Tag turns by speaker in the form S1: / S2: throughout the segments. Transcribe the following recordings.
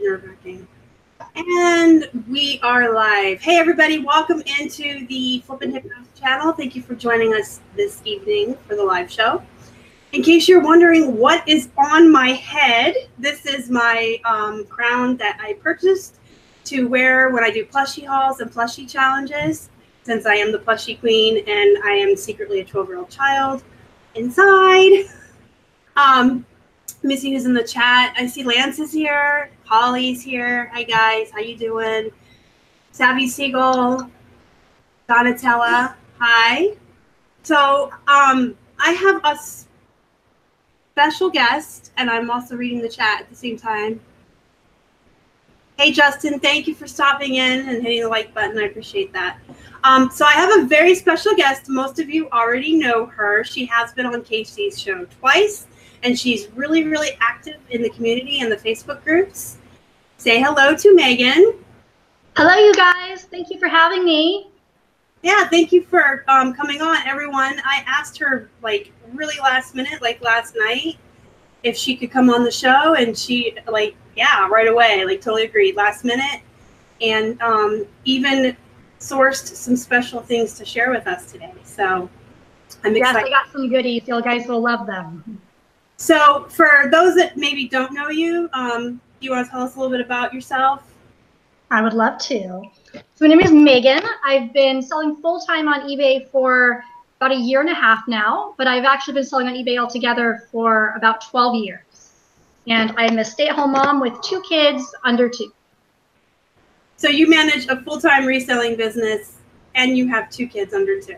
S1: nerve-wracking. And we are live. Hey everybody, welcome into the Flippin Hippos channel. Thank you for joining us this evening for the live show. In case you're wondering what is on my head, this is my crown that I purchased to wear when I do plushie hauls and plushie challenges, since I am the plushie queen and I am secretly a 12-year-old child inside. Let me see who's in the chat. I see Lance is here. Holly's here. Hi guys, how you doing? Savvy Seagull, Donatella, hi. So I have a special guest, and I'm also reading the chat at the same time. Hey Justin, thank you for stopping in and hitting the like button. I appreciate that. So I have a very special guest. Most of you already know her. She has been on Casey's show twice. And she's really, really active in the community and the Facebook groups. Say hello to Megan.
S2: Hello, you guys. Thank you for having me.
S1: Yeah, thank you for coming on, everyone. I asked her, like, really last minute, like last night, if she could come on the show. And she, like, yeah, right away, like, totally agreed last minute. And even sourced some special things to share with us today. So I'm excited.
S2: Yes, I got some goodies. You guys will love them.
S1: So for those that maybe don't know you, do you want to tell us a little bit about yourself?
S2: I would love to. So my name is Megan. I've been selling full-time on eBay for about 1.5 years now, but I've actually been selling on eBay altogether for about 12 years. And I'm a stay-at-home mom with 2 kids under 2.
S1: So you manage a full-time reselling business and you have 2 kids under 2.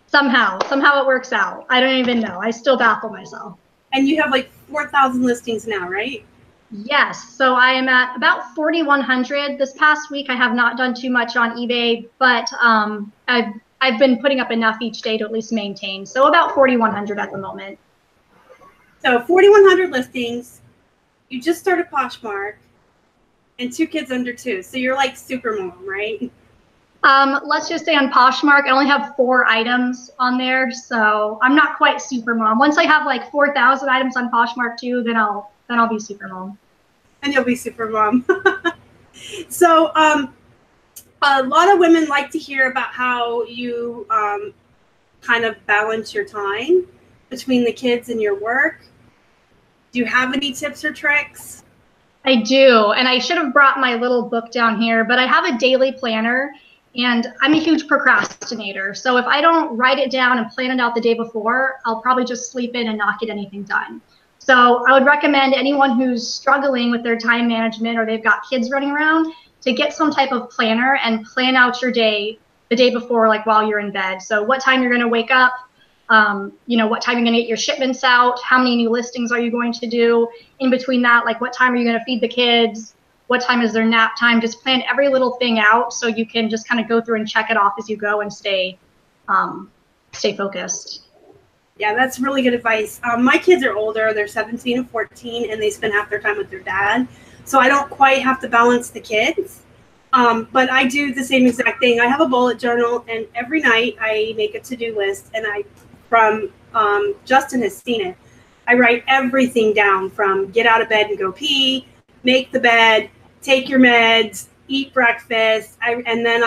S2: Somehow it works out. I don't even know. I still baffle myself.
S1: And you have like 4,000 listings now, right?
S2: Yes. So I am at about 4,100. This past week, I have not done too much on eBay, but I've been putting up enough each day to at least maintain. So about 4,100 at the moment.
S1: So 4,100 listings. You just started Poshmark and 2 kids under 2. So you're like super mom, right?
S2: Let's just say on Poshmark, I only have 4 items on there, so I'm not quite super mom. Once I have like 4,000 items on Poshmark too, then I'll be super mom.
S1: And you'll be super mom. So a lot of women like to hear about how you kind of balance your time between the kids and your work. Do you have any tips or tricks?
S2: I do, and I should have brought my little book down here, but I have a daily planner. And I'm a huge procrastinator. So if I don't write it down and plan it out the day before, I'll probably just sleep in and not get anything done. So I would recommend anyone who's struggling with their time management or they've got kids running around to get some type of planner and plan out your day the day before, like while you're in bed. So what time you're going to wake up, what time you're going to get your shipments out, how many new listings are you going to do in between that, like what time are you going to feed the kids, what time is their nap time. Just plan every little thing out so you can just kind of go through and check it off as you go and stay focused.
S1: Yeah, that's really good advice. My kids are older. They're 17 and 14, and they spend half their time with their dad. So I don't quite have to balance the kids. But I do the same exact thing. I have a bullet journal, and every night I make a to-do list, and Justin has seen it. I write everything down from get out of bed and go pee, make the bed, take your meds, eat breakfast, and then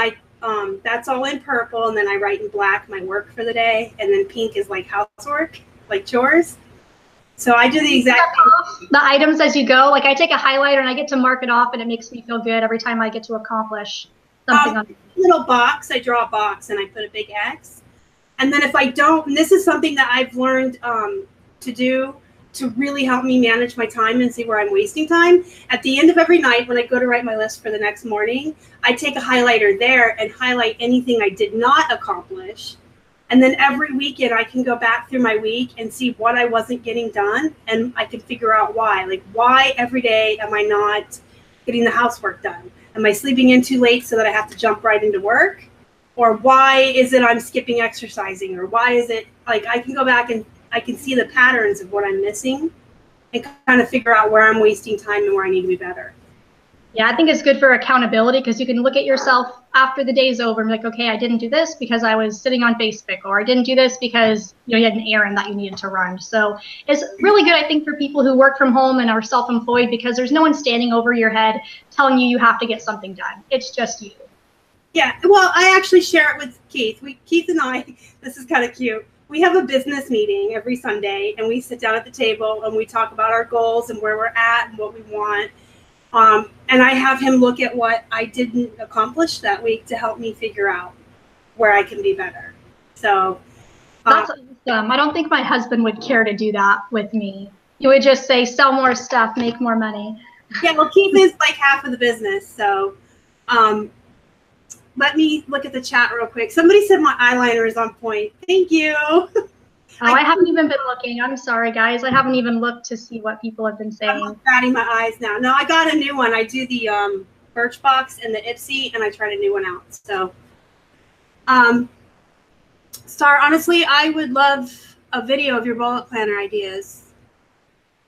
S1: that's all in purple, and then I write in black my work for the day, and then pink is like housework, like chores. So I do the exact thing.
S2: The items as you go, like I take a highlighter and I get to mark it off, and it makes me feel good every time I get to accomplish something. On
S1: little box, I draw a box and I put a big X. And then if I don't, and this is something that I've learned to do to really help me manage my time and see where I'm wasting time. At the end of every night, when I go to write my list for the next morning, I take a highlighter there and highlight anything I did not accomplish. And then every weekend I can go back through my week and see what I wasn't getting done, and I can figure out why. Like, why every day am I not getting the housework done? Am I sleeping in too late so that I have to jump right into work? Or why is it I'm skipping exercising? Or why is it, like, I can go back and I can see the patterns of what I'm missing and kind of figure out where I'm wasting time and where I need to be better.
S2: Yeah, I think it's good for accountability because you can look at yourself after the day's over and be like, okay, I didn't do this because I was sitting on Facebook, or I didn't do this because you had an errand that you needed to run. So it's really good, I think, for people who work from home and are self-employed because there's no one standing over your head telling you have to get something done. It's just you.
S1: Yeah, well, I actually share it with Keith. Keith and I, this is kind of cute. We have a business meeting every Sunday, and we sit down at the table and we talk about our goals and where we're at and what we want. And I have him look at what I didn't accomplish that week to help me figure out where I can be better. So
S2: that's awesome. I don't think my husband would care to do that with me. He would just say, sell more stuff, make more money.
S1: Yeah, well, Keith is like half of the business. So let me look at the chat real quick. Somebody said my eyeliner is on point. Thank you.
S2: Oh, I haven't even been looking. I'm sorry, guys. I haven't even looked to see what people have been saying.
S1: I'm batting my eyes now. No, I got a new one. I do the Birchbox and the Ipsy, and I tried a new one out. So, Star, honestly, I would love a video of your bullet planner ideas.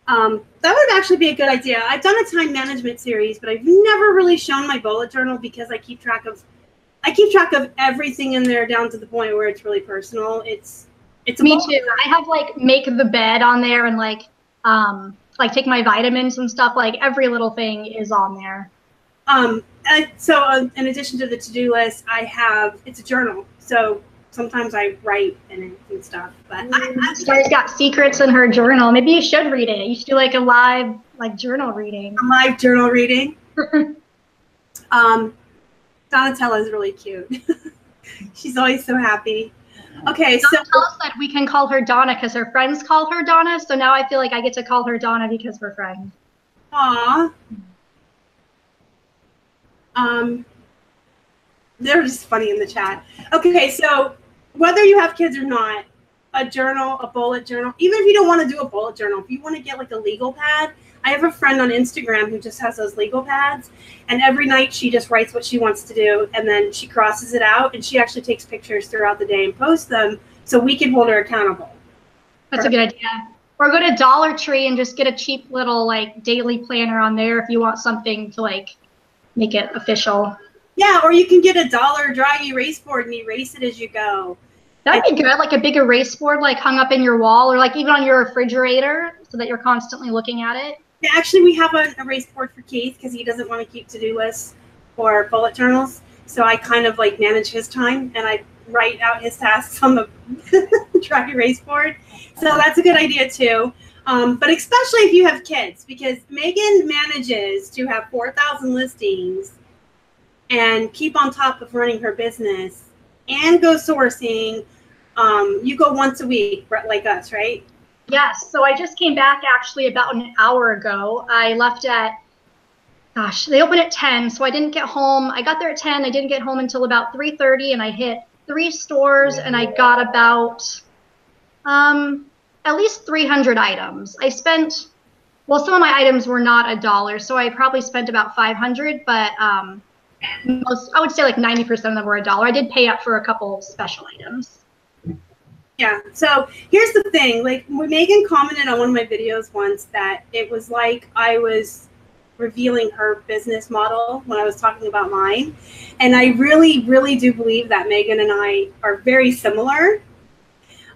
S1: That would actually be a good idea. I've done a time management series, but I've never really shown my bullet journal because I keep track of everything in there down to the point where it's really personal. It's
S2: me too. I have like make the bed on there and like take my vitamins and stuff. Like every little thing is on there.
S1: So in addition to the to-do list, it's a journal. So sometimes I write in it and stuff. But
S2: Star's got secrets in her journal. Maybe you should read it. You should do like a live journal reading.
S1: A live journal reading. Donatella is really cute. She's always so happy. Okay, so
S2: Donatella said we can call her Donna because her friends call her Donna. So now I feel like I get to call her Donna because we're friends.
S1: Aw. They're just funny in the chat. Okay, so whether you have kids or not, a journal, a bullet journal, even if you don't want to do a bullet journal, if you want to get like a legal pad, I have a friend on Instagram who just has those legal pads, and every night she just writes what she wants to do, and then she crosses it out, and she actually takes pictures throughout the day and posts them so we can hold her accountable.
S2: That's a good idea. Or go to Dollar Tree and just get a cheap little like daily planner on there if you want something to like make it official.
S1: Yeah, or you can get a $1 dry erase board and erase it as you go.
S2: That'd be good, like a big erase board like hung up in your wall or like even on your refrigerator so that you're constantly looking at it.
S1: Yeah, actually, we have an erase board for Keith because he doesn't want to keep to-do lists or bullet journals. So I kind of like manage his time and I write out his tasks on the dry erase board. So that's a good idea too. But especially if you have kids, because Megan manages to have 4,000 listings and keep on top of running her business and go sourcing. You go once a week, like us, right?
S2: Yes. So I just came back actually about an hour ago. I left at, gosh, they open at 10. So I didn't get home. I got there at 10. I didn't get home until about 3:30, and I hit 3 stores and I got about at least 300 items. I spent, well, some of my items were not $1, so I probably spent about 500, but I would say like 90% of them were $1. I did pay up for a couple of special items.
S1: Yeah. So here's the thing. Like Megan commented on one of my videos once that it was like I was revealing her business model when I was talking about mine. And I really, really do believe that Megan and I are very similar.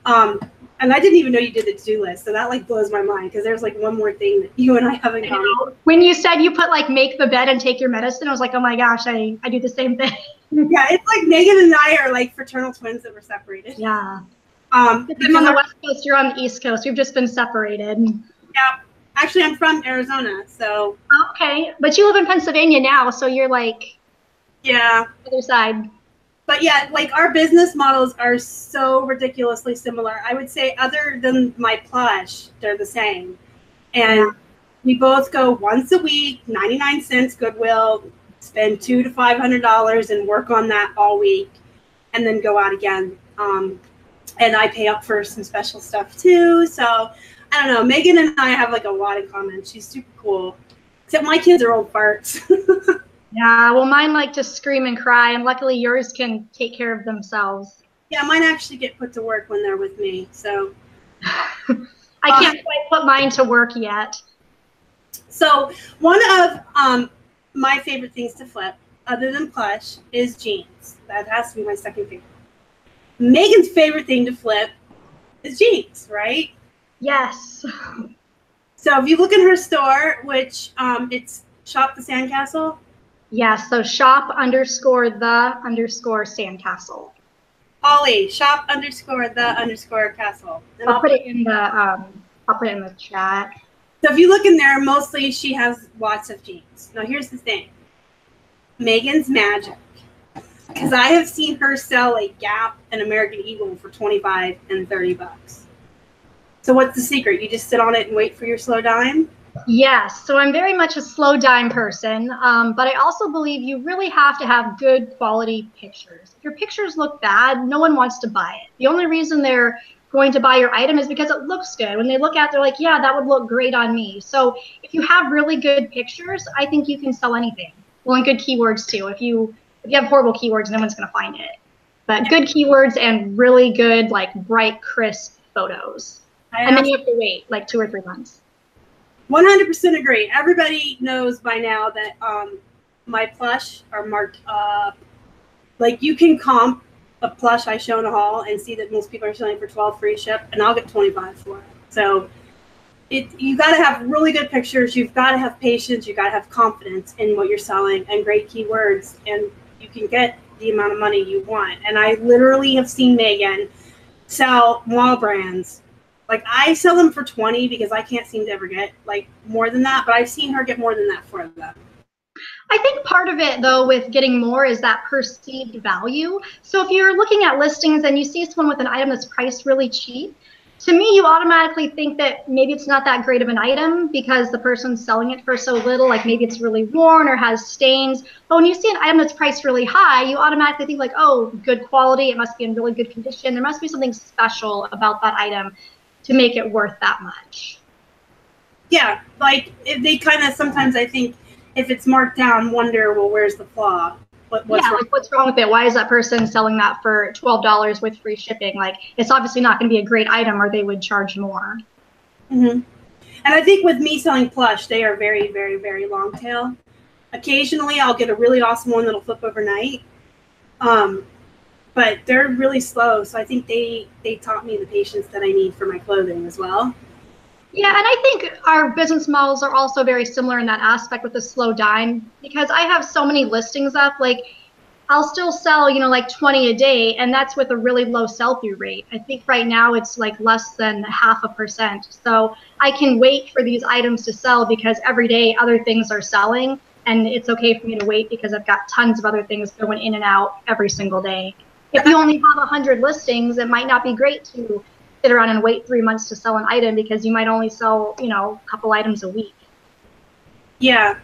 S1: And I didn't even know you did the to-do list. So that like blows my mind because there's like one more thing that you and I have in common.
S2: When you said you put like make the bed and take your medicine, I was like, oh my gosh, I do the same thing.
S1: Yeah, it's like Megan and I are like fraternal twins that were separated.
S2: Yeah. I'm on the West Coast, you're on the East Coast. We've just been separated.
S1: Yeah. Actually, I'm from Arizona, so.
S2: Okay. But you live in Pennsylvania now, so you're like.
S1: Yeah.
S2: Other side.
S1: But yeah, like our business models are so ridiculously similar. I would say other than my plush, they're the same. And we both go once a week, 99 cents Goodwill, spend $200 to $500 and work on that all week and then go out again. And I pay up for some special stuff too. So I don't know. Megan and I have like a lot in common. She's super cool. Except my kids are old farts.
S2: Yeah, well, mine like to scream and cry, and luckily yours can take care of themselves.
S1: Yeah, mine actually get put to work when they're with me. So
S2: I can't quite put mine to work yet.
S1: So one of my favorite things to flip, other than plush, is jeans. That has to be my second favorite. Megan's favorite thing to flip is jeans, right?
S2: Yes.
S1: So if you look in her store, which it's Shop the Sandcastle.
S2: Yes, so shop_the_sandcastle.
S1: Holly, shop_the_castle. And
S2: I'll put it in the chat.
S1: So if you look in there, mostly she has lots of jeans. Now here's the thing. Megan's magic. Because I have seen her sell a Gap and American Eagle for $25 and $30. So what's the secret? You just sit on it and wait for your slow dime?
S2: Yes, so I'm very much a slow dime person, but I also believe you really have to have good quality pictures. If your pictures look bad, no one wants to buy it. The only reason they're going to buy your item is because it looks good. When they look at it, they're like, yeah, that would look great on me. So if you have really good pictures, I think you can sell anything. Well, and good keywords too. If you have horrible keywords, no one's going to find it. But good keywords and really good, like bright, crisp photos. And then you have to wait like 2 or 3 months.
S1: 100% agree. Everybody knows by now that my plush are marked up. Like you can comp a plush I show in a haul and see that most people are selling for $12 free ship, and I'll get $25 for it. So you got to have really good pictures. You've got to have patience. You got to have confidence in what you're selling and great keywords, and you can get the amount of money you want. And I literally have seen Megan sell mall brands. Like I sell them for $20 because I can't seem to ever get like more than that, but I've seen her get more than that for them.
S2: I think part of it, though, with getting more is that perceived value. So if you're looking at listings and you see someone with an item that's priced really cheap, to me, you automatically think that maybe it's not that great of an item because the person's selling it for so little, like maybe it's really worn or has stains. But when you see an item that's priced really high, you automatically think like, oh, good quality, it must be in really good condition. There must be something special about that item to make it worth that much.
S1: Yeah, like they kind of sometimes I think if it's marked down, wonder, well, where's the flaw? What's wrong?
S2: Like what's wrong with it? Why is that person selling that for $12 with free shipping? Like it's obviously not going to be a great item, or they would charge more.
S1: Mm-hmm. And I think with me selling plush, they are very, very, very long tail. Occasionally, I'll get a really awesome one that'll flip overnight, but they're really slow. So I think they taught me the patience that I need for my clothing as well.
S2: Yeah, and I think our business models are also very similar in that aspect with the slow dime, because I have so many listings up. Like I'll still sell, like 20 a day, and that's with a really low sell-through rate. I think right now it's like less than 0.5%. So I can wait for these items to sell because every day other things are selling, and it's okay for me to wait because I've got tons of other things going in and out every single day. If you only have 100 listings, it might not be great to sit around and wait 3 months to sell an item because you might only sell, a couple items a week.
S1: Yeah.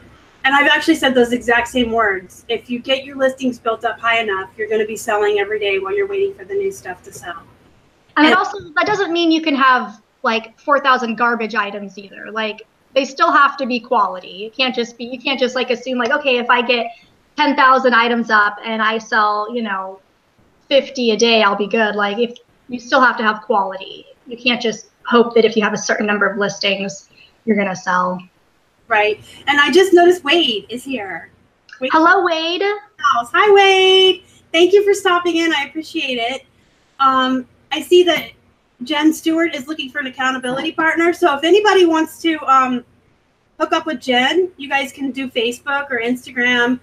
S1: And I've actually said those exact same words. If you get your listings built up high enough, you're going to be selling every day while you're waiting for the new stuff to sell.
S2: And that doesn't mean you can have like 4,000 garbage items either. Like they still have to be quality. You can't just like assume like, okay, if I get 10,000 items up and I sell, 50 a day, I'll be good. Like if you still have to have quality. You can't just hope that if you have a certain number of listings, you're going to sell.
S1: Right. And I just noticed Wade is here.
S2: Hello, Wade.
S1: Hi, Wade. Thank you for stopping in. I appreciate it. I see that Jen Stewart is looking for an accountability partner. So if anybody wants to hook up with Jen, you guys can do Facebook or Instagram.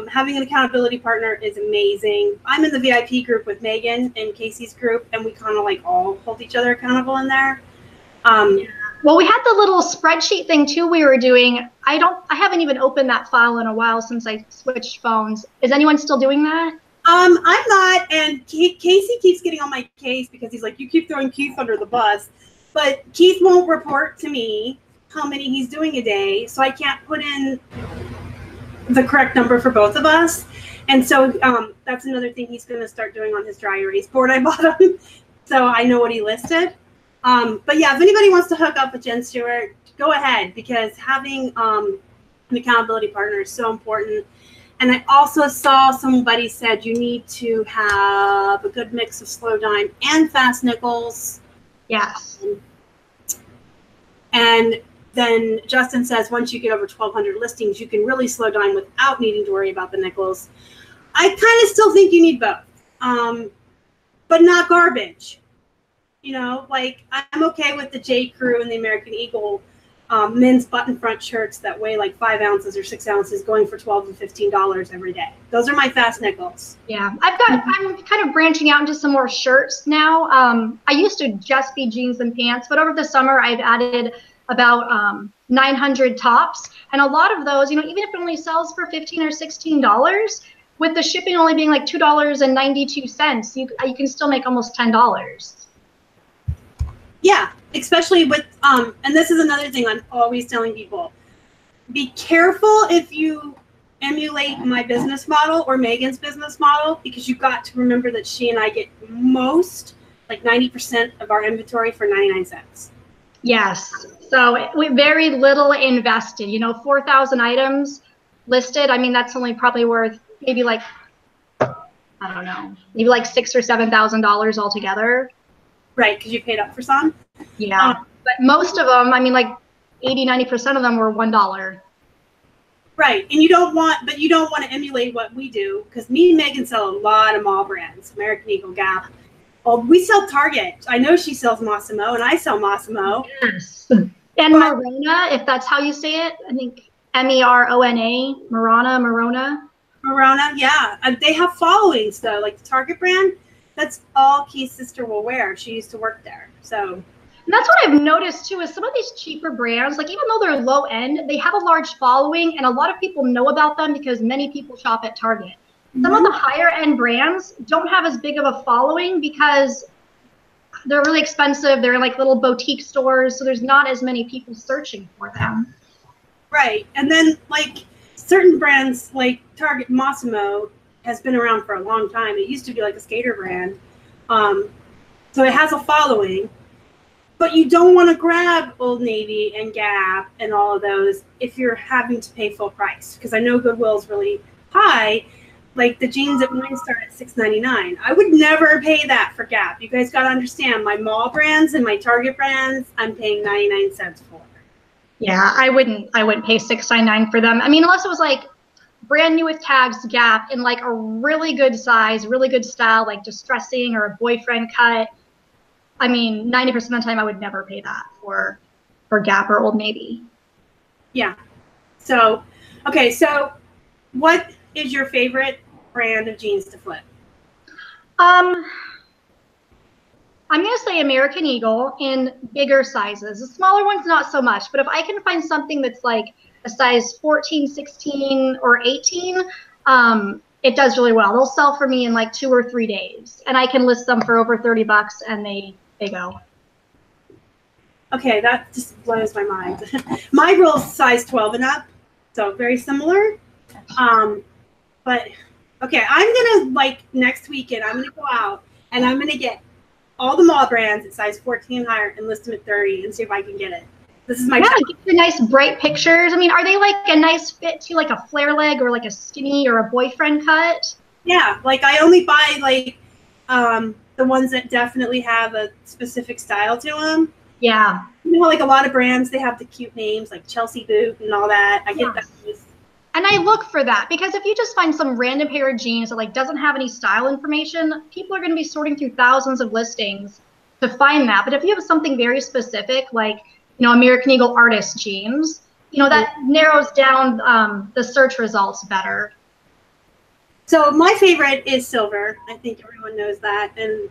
S1: Having an accountability partner is amazing. I'm in the VIP group with Megan and Casey's group, and we kind of like all hold each other accountable in there.
S2: Well, we had the little spreadsheet thing too we were doing. I haven't even opened that file in a while since I switched phones. Is anyone still doing that?
S1: I'm not, and Casey keeps getting on my case because he's like, you keep throwing Keith under the bus. But Keith won't report to me how many he's doing a day, so I can't put in the correct number for both of us. And so that's another thing he's going to start doing on his dry erase board I bought him, so I know what he listed. But yeah, if anybody wants to hook up with Jen Stewart, go ahead, because having an accountability partner is so important. And I also saw somebody said you need to have a good mix of slow dime and fast nickels.
S2: Yes.
S1: And then Justin says once you get over 1,200 listings, you can really slow down without needing to worry about the nickels. I kind of still think you need both, but not garbage. You know, like I'm okay with the J. Crew and the American Eagle men's button front shirts that weigh like 5 ounces or 6 ounces going for $12 to $15 every day. Those are my fast nickels.
S2: Yeah, I'm kind of branching out into some more shirts now. I used to just be jeans and pants, but over the summer I've added about 900 tops, and a lot of those, you know, even if it only sells for $15 or $16, with the shipping only being like $2.92, you can still make almost $10.
S1: Yeah, especially with and this is another thing I'm always telling people: be careful if you emulate my business model or Megan's business model, because you've got to remember that she and I get most, like 90% of our inventory for 99 cents.
S2: Yes. So we very little invested, you know, 4,000 items listed. I mean, that's only probably worth maybe like, I don't know, maybe like $6,000 or $7,000 altogether.
S1: Right, because you paid up for some.
S2: Yeah. But most of them, I mean, like 80–90% of them were $1.
S1: Right, and you don't want to emulate what we do, because me and Megan sell a lot of mall brands, American Eagle, Gap. Well, we sell Target. I know she sells Massimo, and I sell Massimo.
S2: Yes. And Marona, if that's how you say it, I think Merona, Marona.
S1: Marona, yeah. They have followings, though. Like the Target brand, that's all Keith's sister will wear. She used to work there, so.
S2: And that's what I've noticed too, is some of these cheaper brands, like even though they're low end, they have a large following, and a lot of people know about them because many people shop at Target. Some of the higher end brands don't have as big of a following because they're really expensive. They're in like little boutique stores, so there's not as many people searching for them.
S1: Right, and then like certain brands like Target, Massimo has been around for a long time. It used to be like a skater brand, so it has a following. But you don't want to grab Old Navy and Gap and all of those if you're having to pay full price, because I know Goodwill is really high. Like the jeans at mine start at $6.99. I would never pay that for Gap. You guys got to understand, my mall brands and my Target brands, I'm paying 99 cents for.
S2: Yeah, I wouldn't pay $6.99 for them. I mean, unless it was like brand new with tags, Gap, in like a really good size, really good style, like distressing or a boyfriend cut. I mean, 90% of the time I would never pay that for Gap or Old Navy. Yeah.
S1: So, okay, so what is your favorite brand of jeans to flip?
S2: I'm going to say American Eagle in bigger sizes. The smaller ones, not so much. But if I can find something that's like a size 14, 16, or 18, it does really well. They'll sell for me in like 2 or 3 days. And I can list them for over $30 and they go.
S1: Okay, that just blows my mind. My girl's size 12 and up, so very similar. But okay, I'm gonna, like, next weekend I'm gonna go out and I'm gonna get all the mall brands at size 14 and higher and list them at 30 and see if I can get it. This is my
S2: get the nice bright pictures. I mean, are they like a nice fit to like a flare leg or like a skinny or a boyfriend cut?
S1: Yeah, like I only buy like the ones that definitely have a specific style to them.
S2: Yeah.
S1: You know, like a lot of brands, they have the cute names like Chelsea Boot and all that. I get that.
S2: And I look for that, because if you just find some random pair of jeans that like doesn't have any style information, people are going to be sorting through thousands of listings to find that. But if you have something very specific, like, you know, American Eagle artist jeans, you know, that narrows down the search results better.
S1: So my favorite is silver. I think everyone knows that. And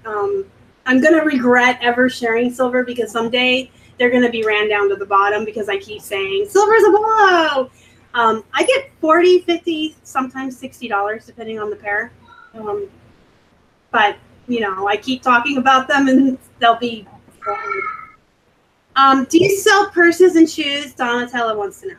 S1: I'm going to regret ever sharing silver, because someday they're going to be ran down to the bottom because I keep saying silver's a blow. I get $40, $50, sometimes $60, depending on the pair. But, you know, I keep talking about them and they'll be. Do you sell purses and shoes? Donatella wants to know.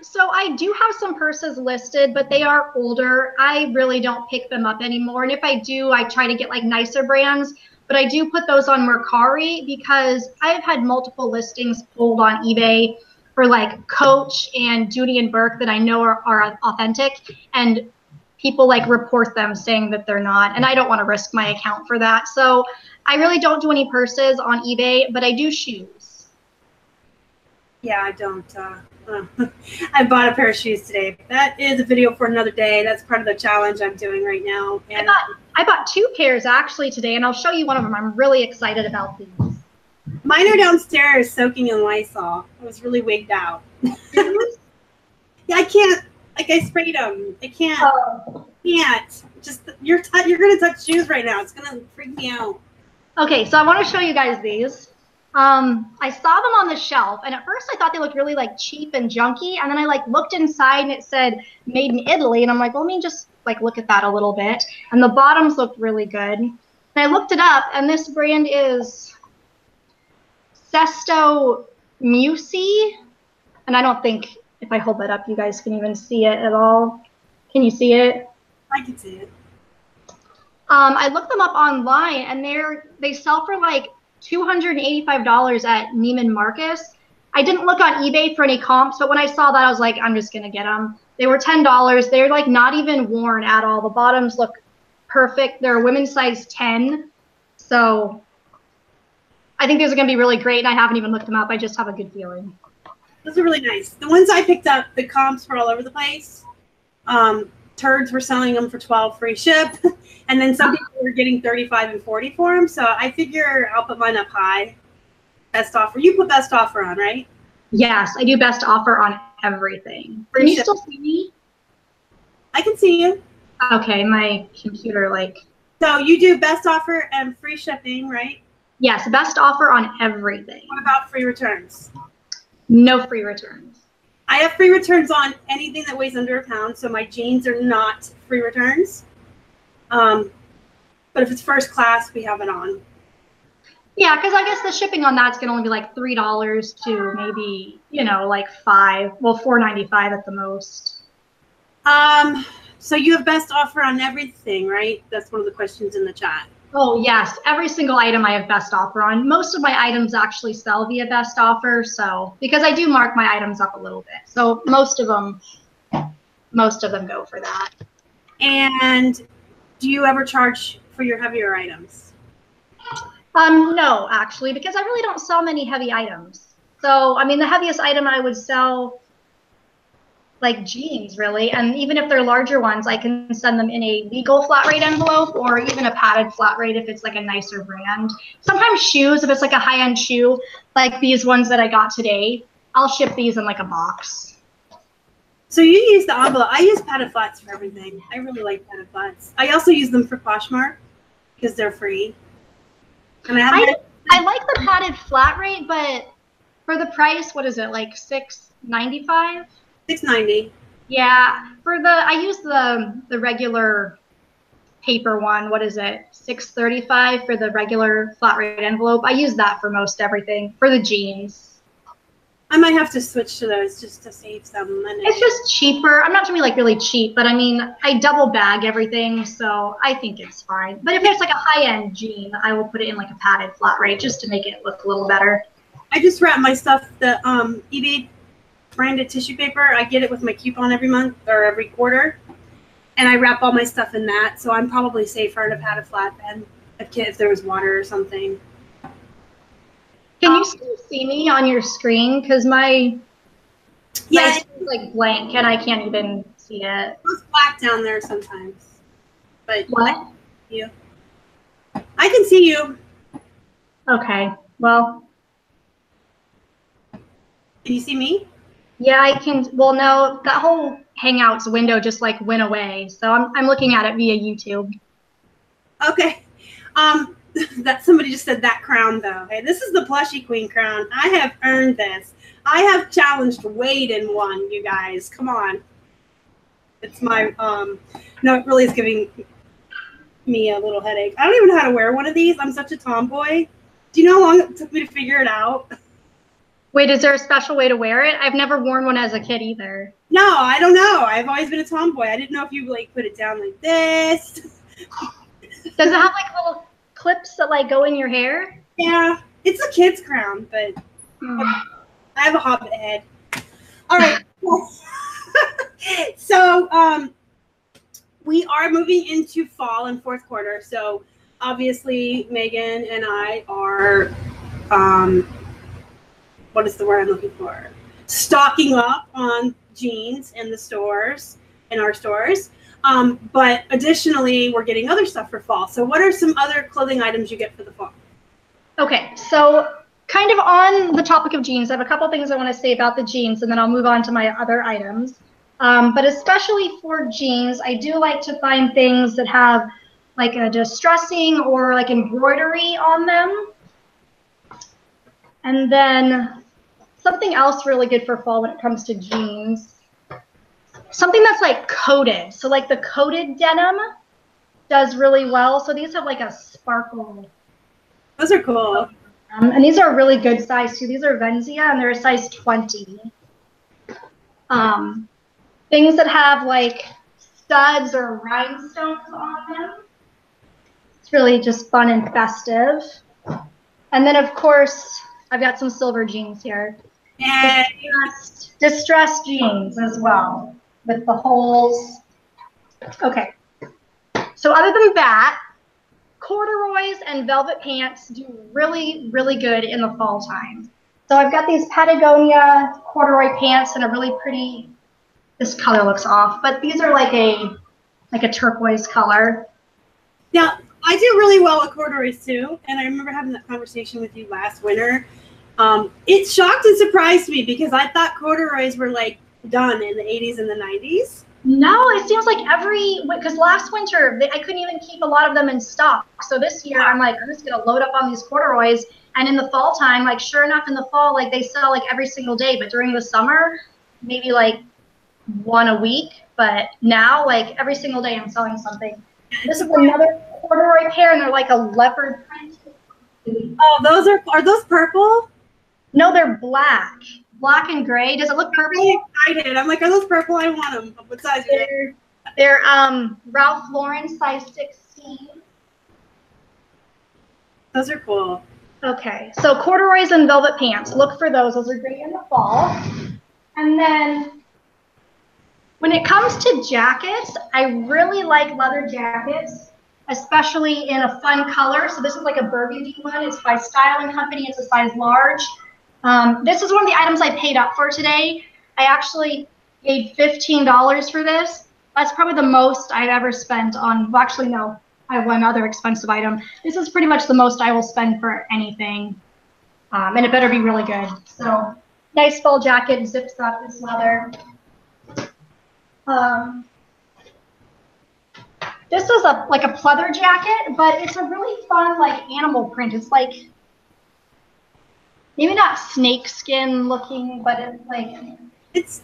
S2: So I do have some purses listed, but they are older. I really don't pick them up anymore. And if I do, I try to get like nicer brands, but I do put those on Mercari because I've had multiple listings pulled on eBay for like Coach and Judy and Burke that I know are authentic, and people like report them saying that they're not, and I don't want to risk my account for that. So I really don't do any purses on eBay, but I do shoes.
S1: Yeah, I don't. I bought a pair of shoes today. That is a video for another day. That's part of the challenge I'm doing right now. And
S2: I bought 2 pairs actually today, and I'll show you one of them. I'm really excited about these.
S1: Mine are downstairs soaking in Lysol. I was really wigged out. Yeah, I can't. Like, I sprayed them. I can't.
S2: Oh.
S1: Can't. Just you're gonna touch shoes right now. It's gonna freak me out.
S2: Okay, so I want to show you guys these. I saw them on the shelf, and at first I thought they looked really like cheap and junky, and then I like looked inside and it said made in Italy, and I'm like, well, let me just like look at that a little bit. And the bottoms looked really good. And I looked it up, and this brand is Sesto Musi, and I don't think if I hold that up, you guys can even see it at all. Can you see it?
S1: I can see it.
S2: I looked them up online, and they sell for like $285 at Neiman Marcus. I didn't look on eBay for any comps, but when I saw that, I was like, I'm just gonna get them. They were $10. They're like not even worn at all. The bottoms look perfect. They're a women's size 10, so I think these are gonna be really great. And I haven't even looked them up. I just have a good feeling.
S1: Those are really nice. The ones I picked up, the comps were all over the place. Turds were selling them for $12 free ship, and then some people were getting $35 and $40 for them. So I figure I'll put mine up high. Best offer. You put best offer on, right?
S2: Yes, I do best offer on everything.
S1: Free
S2: Can you
S1: ship.
S2: still see me?
S1: I can see you.
S2: Okay, my computer like.
S1: So you do best offer and free shipping, right?
S2: Yes, best offer on everything.
S1: What about free returns?
S2: No free returns.
S1: I have free returns on anything that weighs under a pound, so my jeans are not free returns. But if it's first class, we have it on.
S2: Yeah, because I guess the shipping on that's gonna only be like $3 to maybe, like $4.95 at the most.
S1: So you have best offer on everything, right? That's one of the questions in the chat.
S2: Oh yes, every single item I have best offer on. Most of my items actually sell via best offer, so because I do mark my items up a little bit, so most of them go for that.
S1: And do you ever charge for your heavier items?
S2: No, actually, because I really don't sell many heavy items. So I mean, the heaviest item I would sell, like jeans, really, and even if they're larger ones, I can send them in a legal flat rate envelope or even a padded flat rate if it's like a nicer brand. Sometimes shoes, if it's like a high-end shoe, like these ones that I got today, I'll ship these in like a box.
S1: So you use the envelope. I use padded flats for everything. I really like padded flats. I also use them for Poshmark because they're free. And I
S2: like the padded flat rate, but for the price, what is it, like $6.95?
S1: $6.90.
S2: Yeah, I use the regular paper one. What is it? $6.35 for the regular flat rate envelope. I use that for most everything. For the jeans,
S1: I might have to switch to those just to save some money.
S2: it's just cheaper. I'm not trying to be like really cheap, but I mean, I double bag everything, so I think it's fine. But if it's like a high-end jean, I will put it in like a padded flat rate just to make it look a little better.
S1: I just wrap my stuff, the eBay branded tissue paper. I get it with my coupon every month or every quarter, and I wrap all my stuff in that. So I'm probably safer in a padded flatbed if there was water or something.
S2: Can you still see me on your screen? Because my screen's like blank and I can't even see it.
S1: It's black down there sometimes. But
S2: what?
S1: I can see you.
S2: Okay. Well.
S1: Can you see me?
S2: Yeah, I can. Well, no, that whole Hangouts window just like went away. So I'm looking at it via YouTube.
S1: Okay. That somebody just said that crown though. Hey, this is the Plushie Queen crown. I have earned this. I have challenged Wade in one, you guys. Come on. It's my no, it really is giving me a little headache. I don't even know how to wear one of these. I'm such a tomboy. Do you know how long it took me to figure it out?
S2: Wait, is there a special way to wear it? I've never worn one as a kid either.
S1: No, I don't know. I've always been a tomboy. I didn't know if you like put it down like this.
S2: Does it have like little clips that like go in your hair?
S1: Yeah, it's a kid's crown, but I have a hobbit head. All right. So we are moving into fall and fourth quarter. So obviously Megan and I are what is the word I'm looking for? Stocking up on jeans in the stores, in our stores. But additionally, we're getting other stuff for fall. So what are some other clothing items you get for the fall?
S2: Okay, so kind of on the topic of jeans, I have a couple things I want to say about the jeans, and then I'll move on to my other items. But especially for jeans, I do like to find things that have like a distressing or like embroidery on them. And then something else really good for fall when it comes to jeans, something that's like coated. So like the coated denim does really well. So these have like a sparkle.
S1: Those are cool.
S2: And these are a really good size too. These are Venzia and they're a size 20. Things that have like studs or rhinestones on them. It's really just fun and festive. And then of course, I've got some silver jeans here.
S1: Yeah.
S2: Distressed jeans as well with the holes. Okay. So other than that, corduroys and velvet pants do really, really good in the fall time. So I've got these Patagonia corduroy pants in a really pretty, this color looks off, but these are like a turquoise color.
S1: Now, I do really well with corduroys too, and I remember having that conversation with you last winter. It shocked and surprised me because I thought corduroys were like done in the 80s and the 90s.
S2: No, it seems like because last winter I couldn't even keep a lot of them in stock. So this year I'm like, I'm just gonna load up on these corduroys. And in the fall time, like sure enough, in the fall, like they sell like every single day. But during the summer, maybe like one a week. But now, like every single day, I'm selling something. This is another corduroy pair, and they're like a leopard print.
S1: Oh, are those purple?
S2: No, they're black. Black and gray. Does it look purple?
S1: I'm really excited. I'm like, are those purple? I want them. What size are they?
S2: They're Ralph Lauren size 16.
S1: Those are cool.
S2: Okay, so corduroys and velvet pants. Look for those. Those are great in the fall. And then when it comes to jackets, I really like leather jackets, especially in a fun color. So this is like a burgundy one. It's by Styling Company. It's a size large. This is one of the items I paid up for today. I actually paid $15 for this. That's probably the most I've ever spent on, well, actually, no, I have one other expensive item. This is pretty much the most I will spend for anything. And it better be really good. So nice fall jacket, zips up, it's leather. This is like a pleather jacket, but it's a really fun like animal print. It's like, maybe not snake skin looking, but it's like,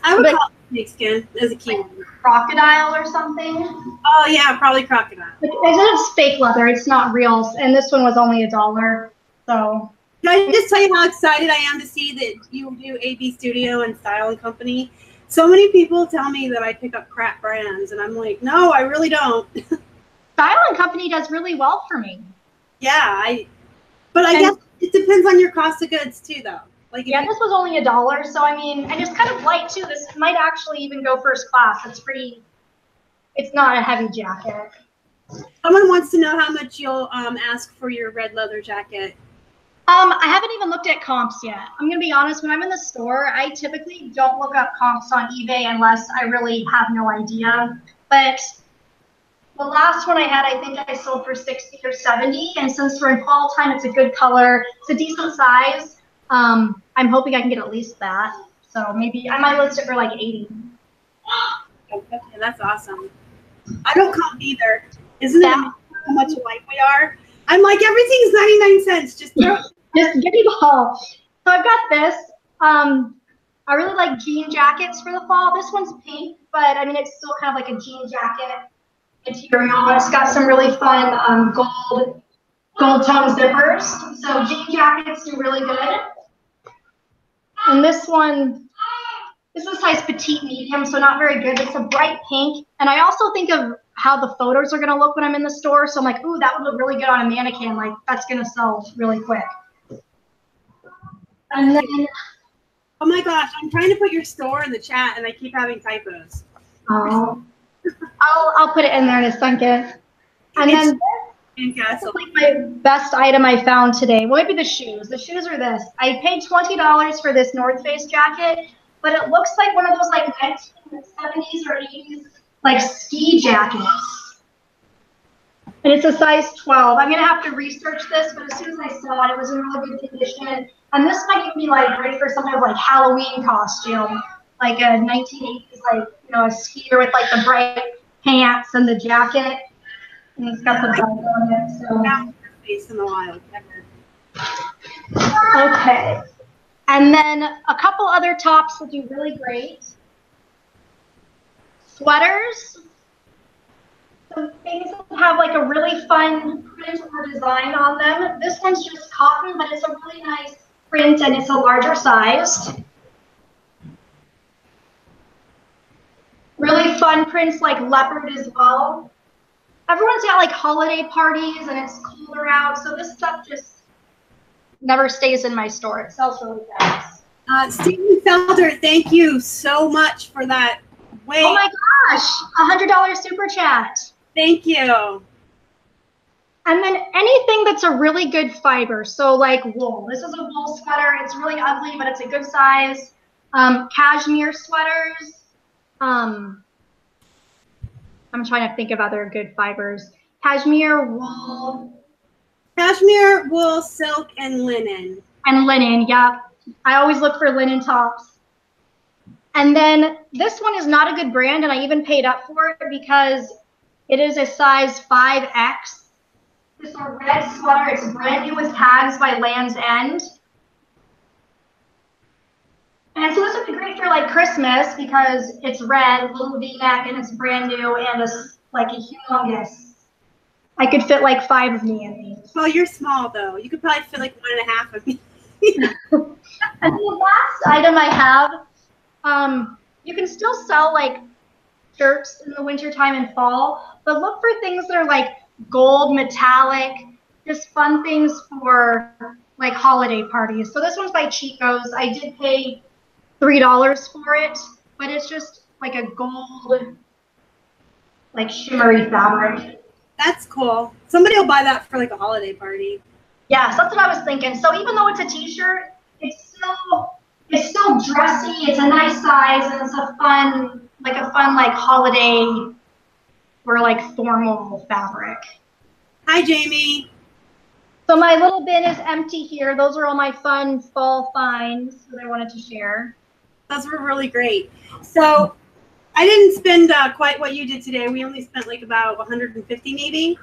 S1: I would call it snake skin as a keyword.
S2: Like crocodile or something.
S1: Oh yeah, probably crocodile.
S2: It's fake leather. It's not real. And this one was only $1. So.
S1: Can I just tell you how excited I am to see that you do AB Studio and Styling Company? So many people tell me that I pick up crap brands, and I'm like, no, I really don't.
S2: Styling Company does really well for me.
S1: Yeah, but I guess it depends on your cost of goods too, though. Like,
S2: yeah, this was only $1, so I mean, and it's kind of light too. This might actually even go first class. It's not a heavy jacket.
S1: Someone wants to know how much you'll ask for your red leather jacket.
S2: I haven't even looked at comps yet. I'm gonna be honest, when I'm in the store, I typically don't look up comps on eBay unless I really have no idea. But the last one I had, I think I sold for 60 or 70, and since we're in fall time, it's a good color. It's a decent size. I'm hoping I can get at least that. So maybe I might list it for like 80.
S1: Okay, that's awesome. I don't comp either. Isn't it amazing how much alike we are? I'm like, everything's 99 cents. Just
S2: give me the haul. So I've got this. I really like jean jackets for the fall. This one's pink, but I mean, it's still kind of like a jean jacket material. It's got some really fun gold tone zippers. So jean jackets do really good. And this one, this is size petite medium, so not very good. It's a bright pink. And I also think of how the photos are going to look when I'm in the store. So I'm like, ooh, that would look really good on a mannequin. Like, that's going to sell really quick. And then,
S1: oh my gosh, I'm trying to put your store in the chat, and I keep having typos.
S2: Oh, I'll put it in there in a second. And then This is like my best item I found today. Well, maybe the shoes. The shoes are this. I paid $20 for this North Face jacket, but it looks like one of those like 1970s or 80s like ski jackets. And it's a size 12. I'm gonna have to research this, but as soon as I saw it, it was in really good condition. And this might be like great for some kind of like Halloween costume, like a 1980s like a skier with like the bright pants and the jacket. And it's got the belt on it. So.
S1: Face in the wild.
S2: Okay. And then a couple other tops that do really great. Sweaters. Some things that have like a really fun print or design on them. This one's just cotton, but it's a really nice print and it's a larger size. Really fun prints like leopard as well. Everyone's got like holiday parties and it's colder out, so this stuff just never stays in my store. It sells really fast.
S1: Stephen Felder, thank you so much for that. Wait.
S2: Oh my gosh, $100 super chat.
S1: Thank you.
S2: And then anything that's a really good fiber, so like wool. This is a wool sweater. It's really ugly, but it's a good size. Cashmere sweaters. I'm trying to think of other good fibers. Cashmere, wool.
S1: Cashmere, wool, silk, and linen.
S2: And linen, yeah. I always look for linen tops. And then this one is not a good brand, and I even paid up for it because it is a size 5X. This is a red sweater. It's brand new with tags by Land's End. And so this would be great for like Christmas because it's red, little V-neck, and it's brand new, and it's like a humongous. I could fit like 5 of me in these.
S1: Well, you're small though. You could probably fit like 1.5 of me.
S2: And the last item I have, you can still sell like shirts in the wintertime and fall, but look for things that are like gold, metallic, just fun things for like holiday parties. So this one's by Chico's. I did pay $3 for it, but it's just like a gold, like shimmery fabric.
S1: That's cool. Somebody will buy that for like a holiday party.
S2: Yeah, so that's what I was thinking. So even though it's a t-shirt, it's still dressy. It's a nice size, and it's a fun like holiday or like formal fabric.
S1: Hi, Jamie.
S2: So my little bin is empty here. Those are all my fun fall finds that I wanted to share.
S1: Those were really great. So I didn't spend quite what you did today. We only spent like about 150 maybe.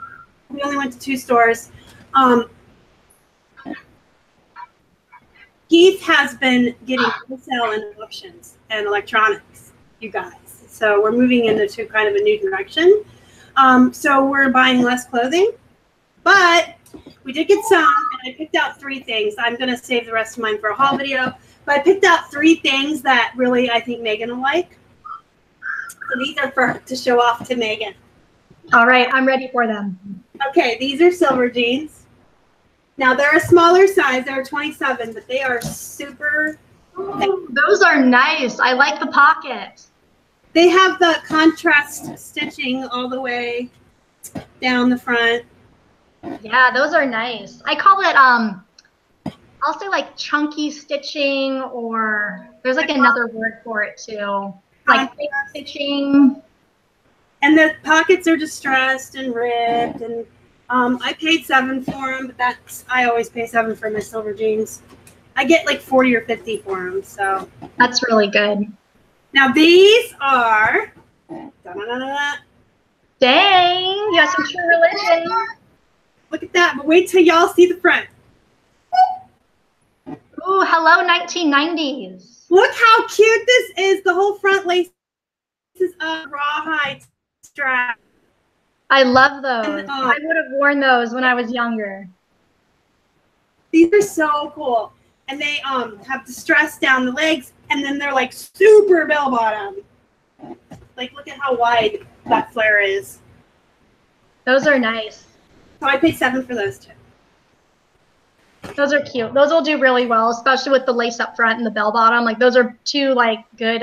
S1: We only went to 2 stores. Keith has been getting wholesale and options and electronics, you guys. So we're moving into kind of a new direction. So we're buying less clothing, but we did get some, and I picked out 3 things. I'm going to save the rest of mine for a haul video, but I picked out 3 things that really I think Megan will like. So these are for to show off to Megan.
S2: All right, I'm ready for them.
S1: Okay, these are silver jeans. Now they're a smaller size. They're 27, but they are super.
S2: Ooh, those are nice. I like the pocket.
S1: They have the contrast stitching all the way down the front.
S2: Yeah, those are nice. I call it I'll say like chunky stitching, or there's like another word for it too. Like thick stitching.
S1: And the pockets are distressed and ripped, and I paid $7 for them, but I always pay $7 for my silver jeans. I get like 40 or 50 for them, so.
S2: That's really good.
S1: Now these are, dang,
S2: you have some true religion.
S1: Look at that, but wait till y'all see the front.
S2: Ooh, hello 1990s.
S1: Look how cute this is. The whole front laces up, rawhide strap.
S2: I love those.
S1: And,
S2: I would have worn those when I was younger.
S1: These are so cool. And they have distress down the legs, and then they're like super bell bottom. Like, look at how wide that flare is.
S2: Those are nice.
S1: So I paid $7 for those 2.
S2: Those are cute. Those will do really well, especially with the lace up front and the bell bottom. Like those are 2 like good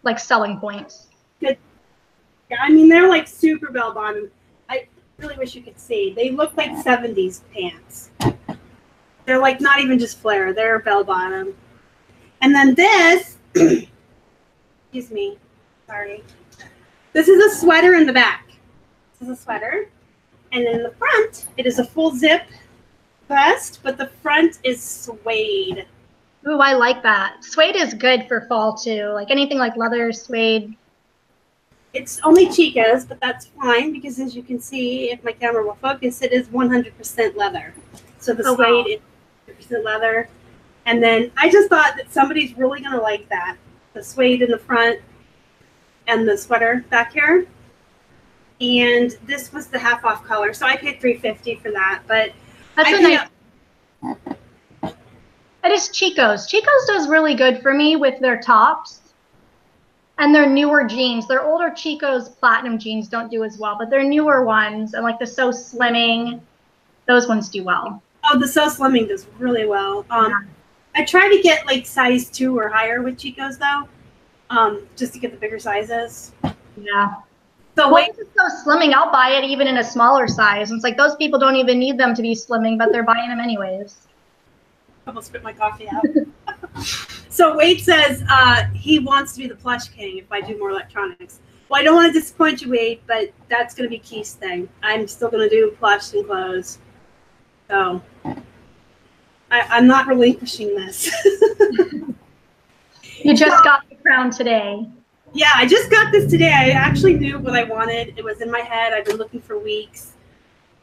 S2: like selling points.
S1: Good. Yeah, I mean they're like super bell bottom. really wish you could see. They look like 70s pants. They're like not even just flare, they're bell bottom. And then this, excuse me, sorry. This is a sweater in the back. This is a sweater. And in the front, it is a full zip vest, but the front is suede.
S2: Ooh, I like that. Suede is good for fall too. Like anything like leather, suede.
S1: It's only Chico's, but that's fine because as you can see, if my camera will focus, it is 100% leather. So the suede is 100% leather. And then I just thought that somebody's really going to like that. The suede in the front and the sweater back here. And this was the half off color. So I paid $3.50 for that. But
S2: that's a nice. It is Chico's. Chico's does really good for me with their tops and their newer jeans. Their older Chico's platinum jeans don't do as well, but their newer ones and like the So Slimming, those ones do well.
S1: Oh, the So Slimming does really well. I try to get like size 2 or higher with Chico's though, just to get the bigger sizes.
S2: Yeah.
S1: So
S2: wait, it's So Slimming, I'll buy it even in a smaller size. It's like those people don't even need them to be slimming, but they're buying them anyways.
S1: Almost spit my coffee out. So Wade says he wants to be the plush king if I do more electronics. Well, I don't want to disappoint you, Wade, but that's going to be Keith's thing. I'm still going to do plush and clothes. So I'm not relinquishing this.
S2: You just got the crown today.
S1: Yeah, I just got this today. I actually knew what I wanted. It was in my head. I've been looking for weeks.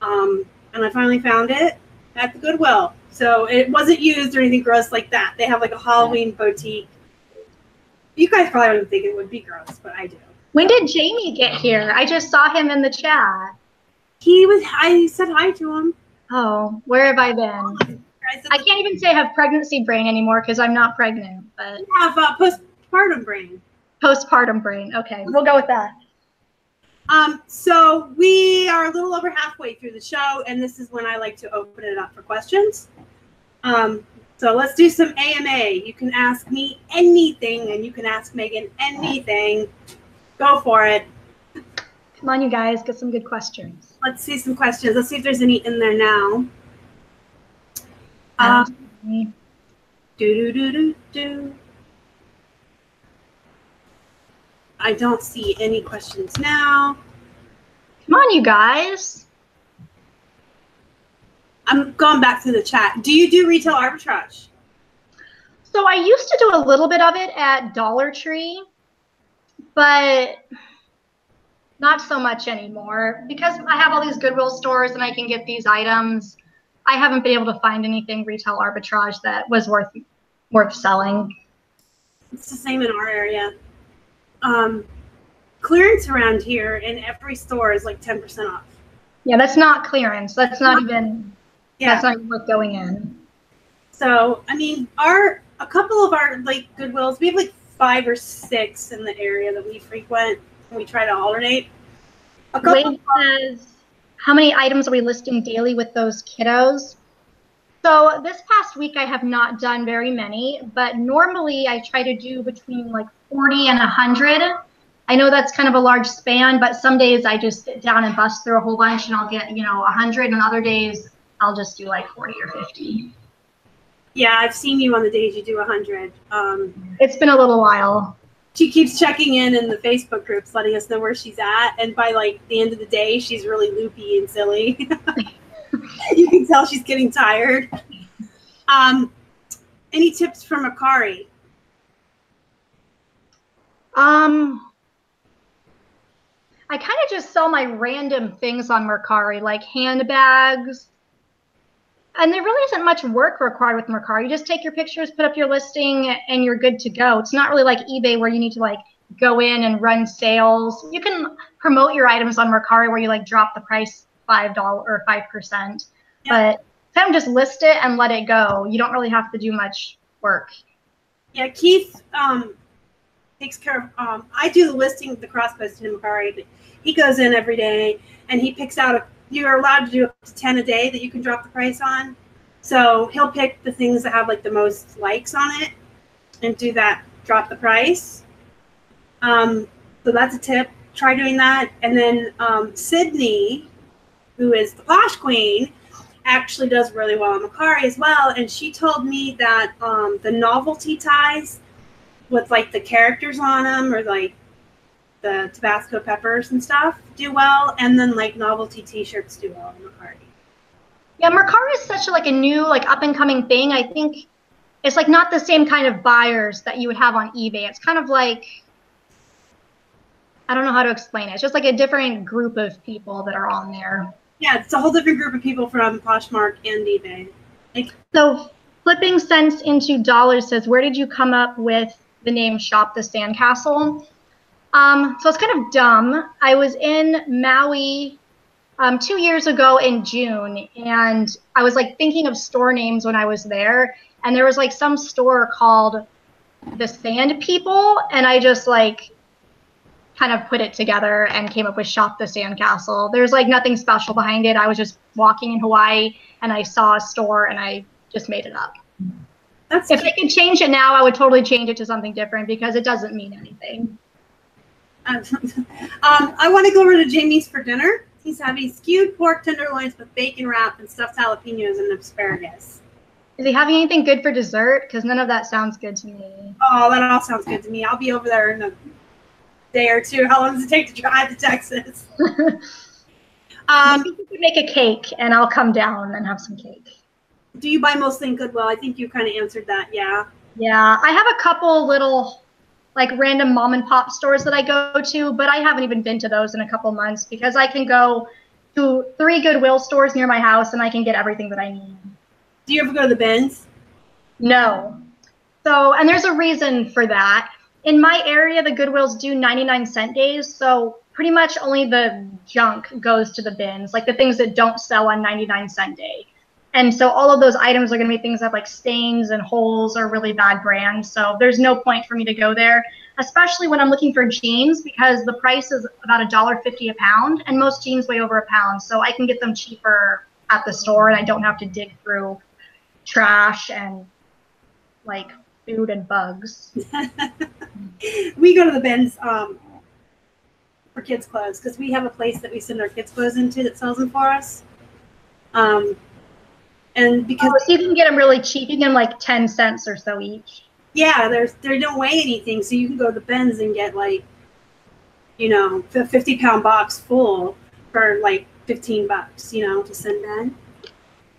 S1: And I finally found it at the Goodwill. So it wasn't used or anything gross like that. They have like a Halloween boutique. You guys probably don't think it would be gross, but I do.
S2: When did Jamie get here? I just saw him in the chat.
S1: I said hi to him.
S2: Oh, where have I been? I can't even say I have pregnancy brain anymore because I'm not pregnant. But
S1: I have postpartum brain.
S2: Postpartum brain. Okay, we'll go with that.
S1: So we are a little over halfway through the show, and this is when I like to open it up for questions. So let's do some AMA. You can ask me anything, and you can ask Megan anything. Go for it.
S2: Come on, you guys, get some good questions.
S1: Let's see some questions. Let's see if there's any in there now. Do. I don't see any questions now.
S2: Come on, you guys.
S1: I'm going back to the chat. Do you do retail arbitrage?
S2: So I used to do a little bit of it at Dollar Tree, but not so much anymore because I have all these Goodwill stores and I can get these items. I haven't been able to find anything retail arbitrage that was worth selling.
S1: It's the same in our area. Clearance around here in every store is like 10% off.
S2: Yeah, that's not clearance. That's not even. Yeah. That's not even worth going in.
S1: So I mean, a couple of our like Goodwills, we have like 5 or 6 in the area that we frequent. And we try to alternate.
S2: Wade says, how many items are we listing daily with those kiddos? So this past week I have not done very many, but normally I try to do between like 40 and 100. I know that's kind of a large span, but some days I just sit down and bust through a whole bunch and I'll get, 100, and other days I'll just do like 40 or 50.
S1: Yeah, I've seen you on the days you do 100.
S2: It's been a little while.
S1: She keeps checking in the Facebook groups, letting us know where she's at. And by like the end of the day, she's really loopy and silly. You can tell she's getting tired. Any tips from Akari?
S2: I kind of just sell my random things on Mercari, like handbags. And there really isn't much work required with Mercari. You just take your pictures, put up your listing, and you're good to go. It's not really like eBay where you need to like go in and run sales. You can promote your items on Mercari where you like drop the price $5 or 5%. Yeah. But kind of just list it and let it go. You don't really have to do much work.
S1: Yeah, Keith takes care of, I do the listing, the cross-post in Mercari, but he goes in every day and he picks out you're allowed to do up to 10 a day that you can drop the price on. So he'll pick the things that have like the most likes on it and do that, drop the price. So that's a tip. Try doing that. And then Sydney who is the Posh Queen, actually does really well on Macari as well. And she told me that the novelty ties with like the characters on them, or like the Tabasco peppers and stuff, do well. And then like novelty t-shirts do well on Macari.
S2: Yeah, Mercari is such like a new, like up and coming thing. I think it's like not the same kind of buyers that you would have on eBay. It's kind of like, I don't know how to explain it. It's just like a different group of people that are on there.
S1: Yeah, it's a whole different group of people from Poshmark and eBay. Like,
S2: so flipping cents into dollars says, where did you come up with the name Shop the Sandcastle? So it's kind of dumb. I was in Maui 2 years ago in June, and I was like thinking of store names when I was there, and there was like some store called the Sand People, and I just like kind of put it together and came up with Shop the Sandcastle. There's like nothing special behind it. I was just walking in Hawaii and I saw a store and I just made it up. If I could change it now, I would totally change it to something different because it doesn't mean anything.
S1: I want to go over to Jamie's for dinner. He's having skewed pork tenderloins with bacon wrap and stuffed jalapenos and asparagus.
S2: Is he having anything good for dessert? Because none of that sounds good to me.
S1: Oh, that all sounds good to me. I'll be over there in a day or two. How long does it take to drive to Texas?
S2: Maybe you could make a cake and I'll come down and have some cake.
S1: Do you buy mostly in Goodwill? I think you kind of answered that, yeah.
S2: Yeah, I have a couple little like random mom and pop stores that I go to, but I haven't even been to those in a couple months because I can go to 3 Goodwill stores near my house and I can get everything that I need.
S1: Do you ever go to the bins?
S2: No. So, and there's a reason for that. In my area, the Goodwills do 99-cent days, so pretty much only the junk goes to the bins, like the things that don't sell on 99-cent day. And so all of those items are going to be things that have like stains and holes or really bad brands. So there's no point for me to go there, especially when I'm looking for jeans because the price is about $1.50 a pound and most jeans weigh over a pound. So I can get them cheaper at the store and I don't have to dig through trash and like food and bugs.
S1: We go to the bins for kids' clothes because we have a place that we send our kids' clothes into that sells them for us. And because
S2: so you can get them really cheap, you can get them like 10 cents or so each.
S1: Yeah, they don't weigh anything, so you can go to the bins and get like, you know, the 50-pound box full for like $15, you know, to send in.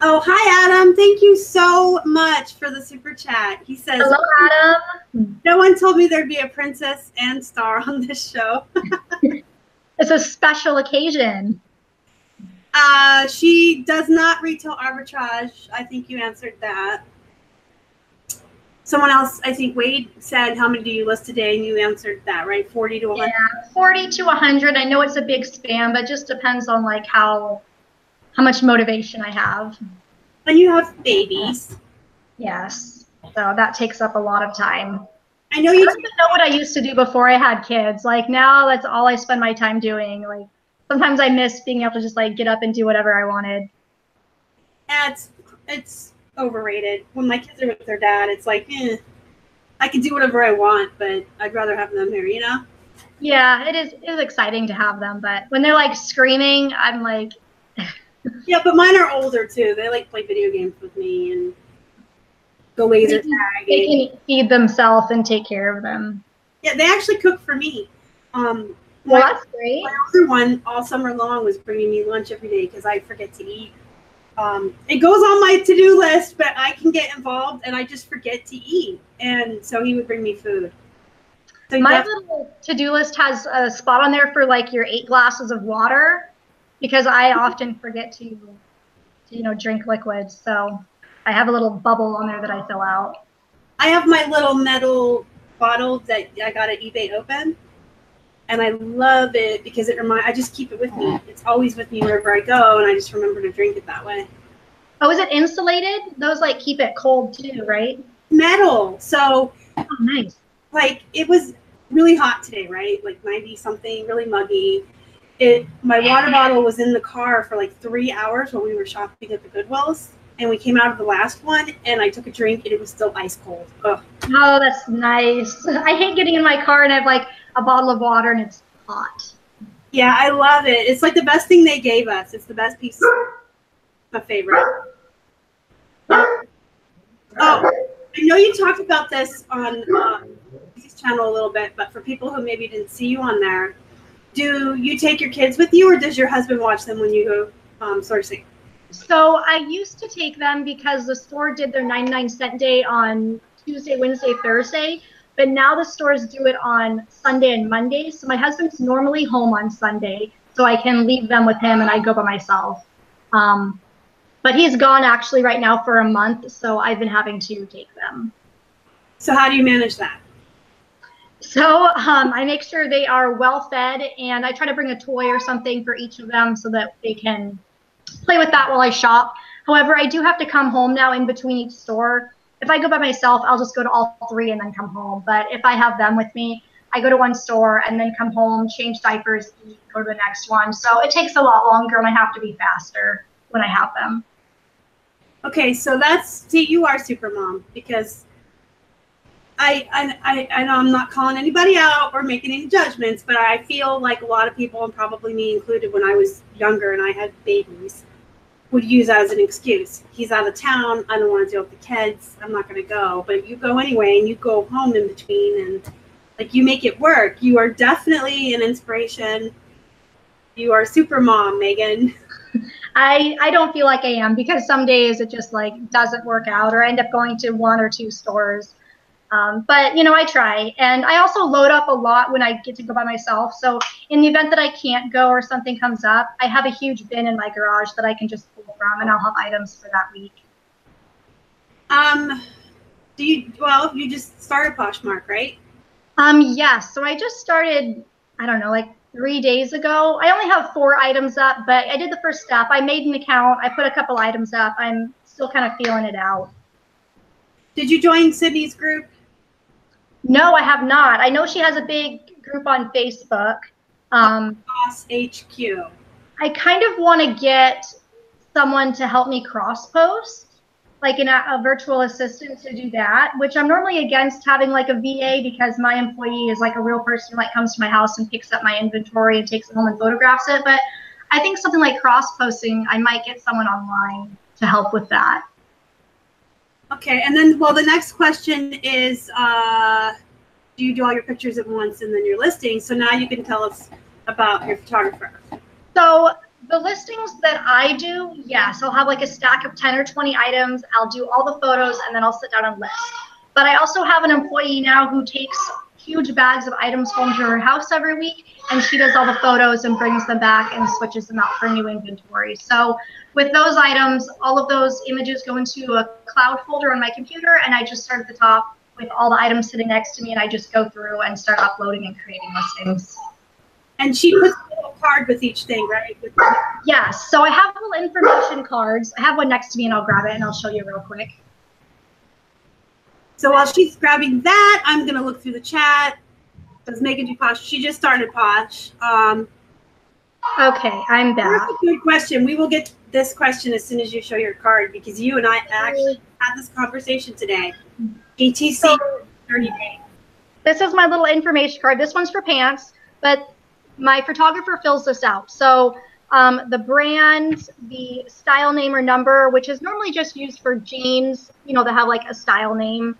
S1: Oh, hi Adam! Thank you so much for the super chat. He says,
S2: "Hello, Adam.
S1: No one told me there'd be a princess and star on this show."
S2: It's a special occasion.
S1: She does not retail arbitrage. I think you answered that. Someone else, I think Wade said, how many do you list today? And you answered that, right? 40 to 100?
S2: Yeah, 40 to 100. I know it's a big span, but it just depends on like how much motivation I have.
S1: And you have babies.
S2: Yes. So that takes up a lot of time.
S1: I know you
S2: don't even know what I used to do before I had kids. Like now that's all I spend my time doing. Like sometimes I miss being able to just like get up and do whatever I wanted.
S1: It's overrated. When my kids are with their dad, it's like, I can do whatever I want, but I'd rather have them here, you know?
S2: Yeah, it is exciting to have them, but when they're like screaming, I'm like
S1: Yeah, but mine are older too. They like play video games with me and go laser tag.
S2: They can feed themselves and take care of them.
S1: Yeah, they actually cook for me.
S2: Well, that's great.
S1: My older one all summer long was bringing me lunch every day because I forget to eat. It goes on my to-do list, but I can get involved and I just forget to eat. And so he would bring me food. So
S2: my little to-do list has a spot on there for like your 8 glasses of water because I often forget to you know, drink liquids. So I have a little bubble on there that I fill out.
S1: I have my little metal bottle that I got at eBay open. And I love it because I just keep it with me. It's always with me wherever I go, and I just remember to drink it that way.
S2: Oh, is it insulated? Those like keep it cold too, right?
S1: Metal. So,
S2: oh, nice.
S1: Like it was really hot today, right? Like 90 something, really muggy. My water bottle was in the car for like 3 hours when we were shopping at the Goodwills, and we came out of the last one, and I took a drink, and it was still ice cold. Ugh.
S2: Oh, that's nice. I hate getting in my car and I have like a bottle of water and it's hot.
S1: Yeah, I love it. It's like the best thing they gave us. It's the best piece. My favorite. Oh, I know you talked about this on this channel a little bit, but for people who maybe didn't see you on there, do you take your kids with you, or does your husband watch them when you go sourcing?
S2: So I used to take them because the store did their 99-cent day on Tuesday, Wednesday, Thursday, but now the stores do it on Sunday and Monday. So my husband's normally home on Sunday, so I can leave them with him and I go by myself. But he's gone actually right now for a month, so I've been having to take them.
S1: So how do you manage that?
S2: So I make sure they are well fed, and I try to bring a toy or something for each of them so that they can play with that while I shop. However, I do have to come home now in between each store. If I go by myself, I'll just go to all three and then come home. But if I have them with me, I go to one store and then come home, change diapers, eat, go to the next one. So it takes a lot longer and I have to be faster when I have them.
S1: Okay, so see, you are super mom, because I know I'm not calling anybody out or making any judgments, but I feel like a lot of people, and probably me included when I was younger and I had babies, would use that as an excuse. He's out of town. I don't want to deal with the kids. I'm not going to go. But you go anyway, and you go home in between, and like you make it work. You are definitely an inspiration. You are super mom, Megan.
S2: I don't feel like I am, because some days it just like doesn't work out, or I end up going to one or two stores. But you know, I try, and I also load up a lot when I get to go by myself. So in the event that I can't go or something comes up, I have a huge bin in my garage that I can just pull from, and I'll have items for that week.
S1: You just started Poshmark, right?
S2: Yes. So I just started, I don't know, like 3 days ago. I only have 4 items up, but I did the first step. I made an account. I put a couple items up. I'm still kind of feeling it out.
S1: Did you join Sydney's group?
S2: No, I have not. I know she has a big group on Facebook.
S1: Boss HQ.
S2: I kind of want to get someone to help me cross post, like a virtual assistant to do that, which I'm normally against having like a VA, because my employee is like a real person who like comes to my house and picks up my inventory and takes it home and photographs it. But I think something like cross posting, I might get someone online to help with that.
S1: Okay, and then, well, the next question is, do you do all your pictures at once and then your listings? So now you can tell us about your photographer.
S2: So the listings that I do, yes, I'll have like a stack of 10 or 20 items. I'll do all the photos and then I'll sit down and list. But I also have an employee now who takes huge bags of items home to her house every week, and she does all the photos and brings them back and switches them out for new inventory. So with those items, all of those images go into a cloud folder on my computer, and I just start at the top with all the items sitting next to me, and I just go through and start uploading and creating listings.
S1: And she puts a little card with each thing, right?
S2: Yes. So I have little information cards. I have one next to me, and I'll grab it and I'll show you real quick.
S1: So while she's grabbing that, I'm going to look through the chat. Does Megan do Posh? She just started Posh.
S2: Okay, I'm back.
S1: That's a good question. We will get this question as soon as you show your card, because you and I actually had this conversation today. ATC 30 days.
S2: This is my little information card. This one's for pants, but my photographer fills this out. So the brand, the style name or number, which is normally just used for jeans, you know, that have like a style name.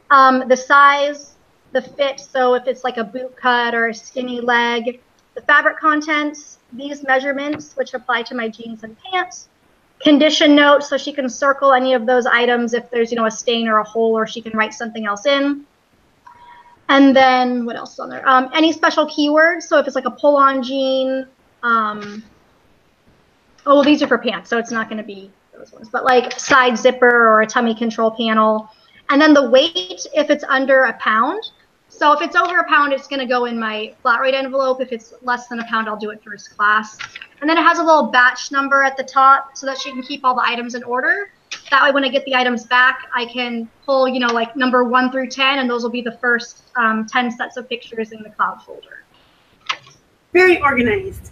S2: The size, the fit, so if it's like a boot cut or a skinny leg, the fabric contents, these measurements, which apply to my jeans and pants, condition note, so she can circle any of those items if there's, you know, a stain or a hole, or she can write something else in. And then what else is on there? Any special keywords, so if it's like a pull-on jean, oh, well, these are for pants, so it's not going to be those ones, but like side zipper or a tummy control panel. And then the weight, if it's under a pound. So if it's over a pound, it's going to go in my flat rate envelope. If it's less than a pound, I'll do it first class. And then it has a little batch number at the top so that she can keep all the items in order. That way, when I get the items back, I can pull, you know, like number 1 through 10, and those will be the first 10 sets of pictures in the cloud folder.
S1: Very organized.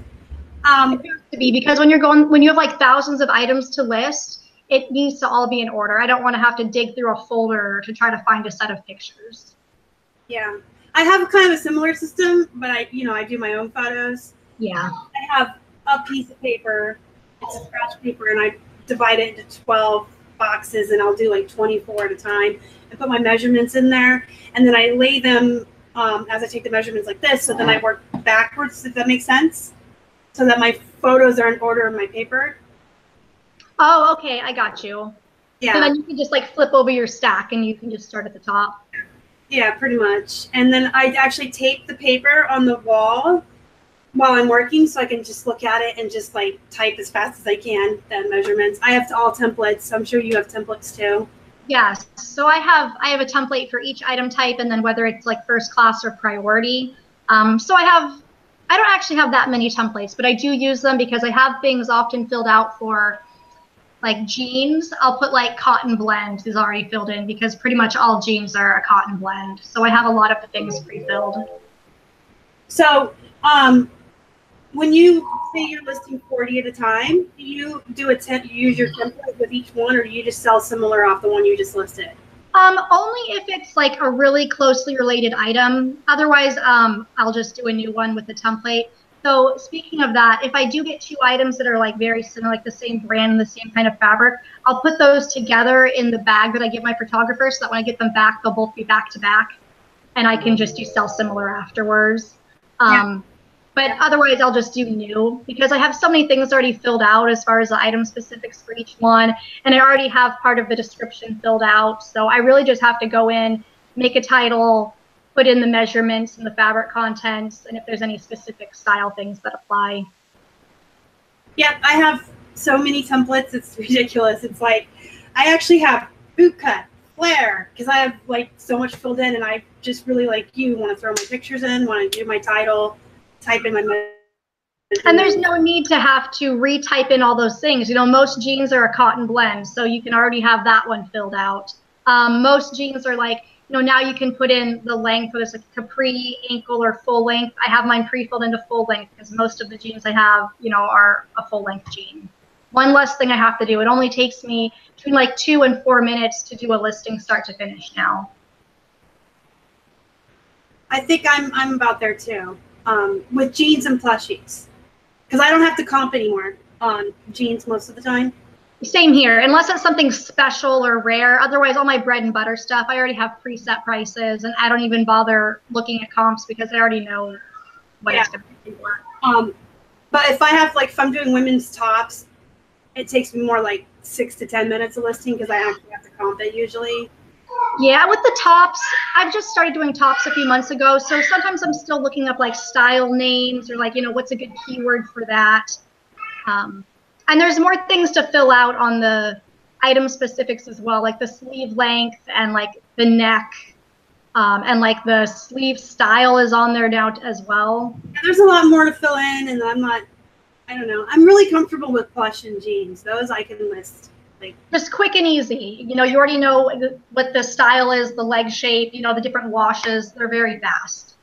S2: It has to be, because when you have like thousands of items to list, it needs to all be in order. I don't want to have to dig through a folder to try to find a set of pictures.
S1: Yeah, I have kind of a similar system, but I do my own photos.
S2: Yeah.
S1: I have a piece of paper, it's a scratch paper, and I divide it into 12 boxes, and I'll do like 24 at a time and put my measurements in there. And then I lay them as I take the measurements like this. So then I work backwards, if that makes sense. So that my photos are in order in my paper.
S2: Oh, okay. I got you.
S1: Yeah.
S2: So then you can just like flip over your stack and you can just start at the top.
S1: Yeah, pretty much. And then I actually tape the paper on the wall while I'm working, so I can just look at it and just like type as fast as I can the measurements. I have all templates. I'm sure you have templates too.
S2: Yes. So I have a template for each item type, and then whether it's like first class or priority. So I don't actually have that many templates, but I do use them because I have things often filled out for like jeans. I'll put like cotton blend is already filled in because pretty much all jeans are a cotton blend. So I have a lot of the things pre-filled.
S1: So when you say you're listing 40 at a time, do you do use your template with each one, or do you just sell similar off the one you just listed?
S2: Only if it's like a really closely related item. Otherwise, I'll just do a new one with the template. So speaking of that, if I do get two items that are like very similar, like the same brand and the same kind of fabric, I'll put those together in the bag that I give my photographer so that when I get them back, they'll both be back to back, and I can just do sell similar afterwards.
S1: Yeah.
S2: But otherwise, I'll just do new because I have so many things already filled out as far as the item specifics for each one. And I already have part of the description filled out. So I really just have to go in, make a title, put in the measurements and the fabric contents, and if there's any specific style things that apply.
S1: Yeah, I have so many templates. It's ridiculous. It's like I actually have boot cut, flare, because I have like so much filled in, and I just really like you want to throw my pictures in, want to do my title, type in my measurements.
S2: And there's no need to have to retype in all those things. You know, most jeans are a cotton blend, so you can already have that one filled out. Most jeans are like, you know, now you can put in the length, whether it's like capri, ankle, or full length. I have mine pre-filled into full length because most of the jeans I have, you know, are a full length jean. One less thing I have to do. It only takes me between like 2 and 4 minutes to do a listing start to finish now.
S1: I think I'm about there too. With jeans and plushies, because I don't have to comp anymore on jeans most of the time.
S2: Same here, unless it's something special or rare. Otherwise, all my bread and butter stuff, I already have preset prices, and I don't even bother looking at comps because I already know what it's going to be for.
S1: But if I'm doing women's tops, it takes me more like 6 to 10 minutes of listing because I actually have to comp it usually.
S2: Yeah, with the tops, I've just started doing tops a few months ago, so sometimes I'm still looking up like style names or like, you know, what's a good keyword for that. And there's more things to fill out on the item specifics as well, like the sleeve length and like the neck, and like the sleeve style is on there now as well.
S1: Yeah, there's a lot more to fill in, and I don't know. I'm really comfortable with plush and jeans. Those I can list.
S2: Just quick and easy. You know, you already know what the style is, the leg shape, you know, the different washes. They're very fast.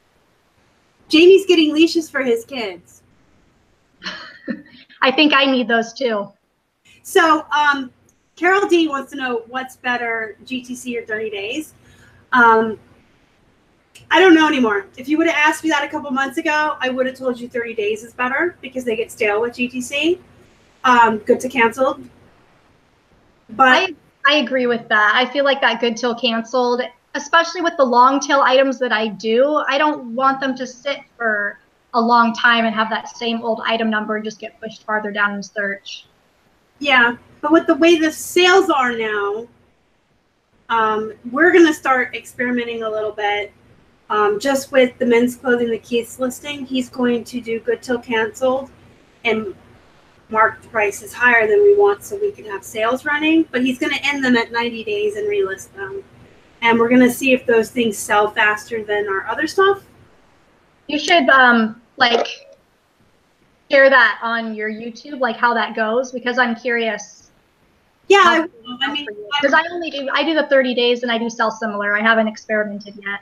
S1: Jamie's getting leashes for his kids.
S2: I think I need those too.
S1: So Carol D wants to know what's better, GTC or 30 days. I don't know anymore. If you would have asked me that a couple months ago, I would have told you 30 days is better because they get stale with GTC. Good to canceled. But
S2: I agree with that. I feel like that good till canceled, especially with the long tail items that I do, I don't want them to sit for a long time and have that same old item number and just get pushed farther down in search.
S1: Yeah, but with the way the sales are now, we're going to start experimenting a little bit. Just with the men's clothing, the Keith's listing, he's going to do good till canceled and mark the prices higher than we want so we can have sales running, but he's going to end them at 90 days and relist them. And we're going to see if those things sell faster than our other stuff.
S2: You should like share that on your YouTube, like how that goes, because I'm curious.
S1: Yeah, I mean,
S2: because I do the 30 days and I do sell similar. I haven't experimented yet.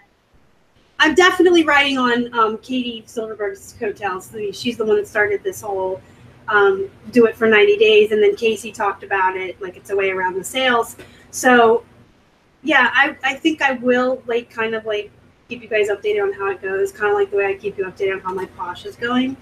S1: I'm definitely riding on Katie Silverberg's coattails. She's the one that started this whole do it for 90 days, and then Casey talked about it like it's a way around the sales. So yeah, I think I will like kind of like keep you guys updated on how it goes, kind of like the way I keep you updated on how my Posh is going.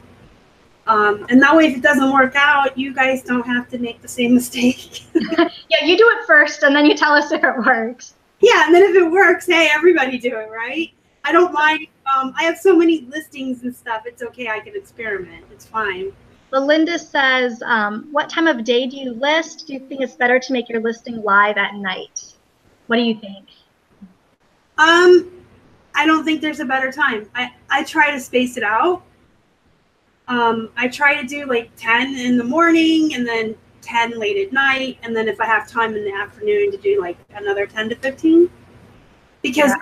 S1: And that way, if it doesn't work out, you guys don't have to make the same mistake.
S2: Yeah, you do it first, and then you tell us if it works.
S1: Yeah, and then if it works, hey, everybody do it, right? I don't mind. I have so many listings and stuff. It's okay. I can experiment. It's fine.
S2: Belinda says, what time of day do you list? Do you think it's better to make your listing live at night? What do you think?
S1: I don't think there's a better time. I try to space it out. I try to do like 10 in the morning and then 10 late at night. And then if I have time in the afternoon to do like another 10 to 15. Because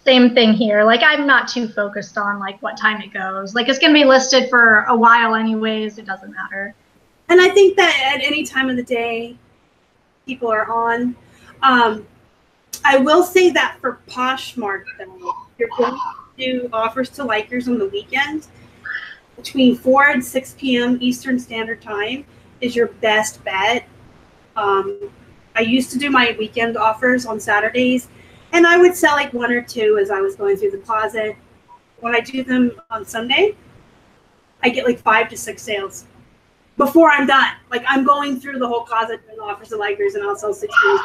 S2: same thing here. Like, I'm not too focused on like what time it goes. Like, it's going to be listed for a while anyways. It doesn't matter.
S1: And I think that at any time of the day, people are on. I will say that for Poshmark, though, you're going to do offers to likers on the weekend. Between 4 and 6 p.m. Eastern Standard Time is your best bet. I used to do my weekend offers on Saturdays, and I would sell like 1 or 2 as I was going through the closet. When I do them on Sunday, I get like 5 to 6 sales before I'm done. Like, I'm going through the whole closet and offers to likers, and I'll sell 6 days.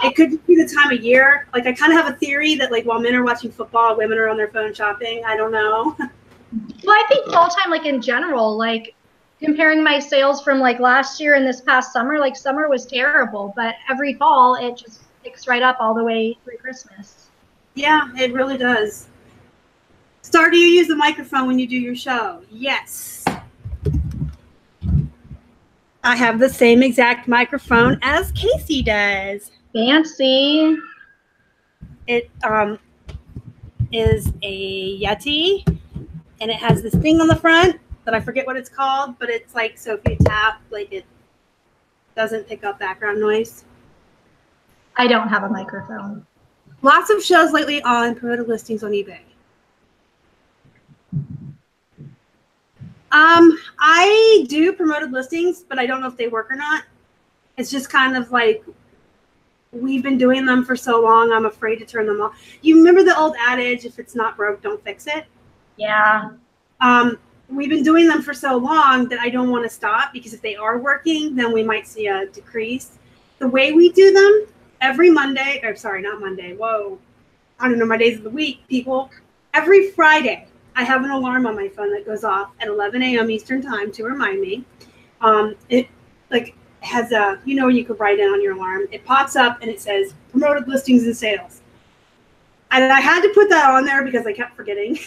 S1: It could be the time of year. Like, I kind of have a theory that like while men are watching football, women are on their phone shopping. I don't know.
S2: Well, I think fall time, like in general, like comparing my sales from like last year and this past summer, like summer was terrible, but every fall it just picks right up all the way through Christmas.
S1: Yeah, it really does. Star, do you use the microphone when you do your show? Yes. I have the same exact microphone as Casey does.
S2: Fancy.
S1: It is a Yeti, and it has this thing on the front that I forget what it's called, but it's like, so if you tap, like, it doesn't pick up background noise.
S2: I don't have a microphone.
S1: Lots of shows lately on promoted listings on eBay. I do promoted listings, but I don't know if they work or not. It's just kind of like, we've been doing them for so long, I'm afraid to turn them off. You remember the old adage, if it's not broke, don't fix it?
S2: Yeah.
S1: We've been doing them for so long that I don't want to stop, because if they are working, then we might see a decrease. The way we do them, every Monday, or sorry, not Monday, whoa, I don't know my days of the week, people. Every Friday, I have an alarm on my phone that goes off at 11 a.m. Eastern time to remind me. It like has a, you know, you could write in on your alarm. It pops up and it says promoted listings and sales. And I had to put that on there because I kept forgetting.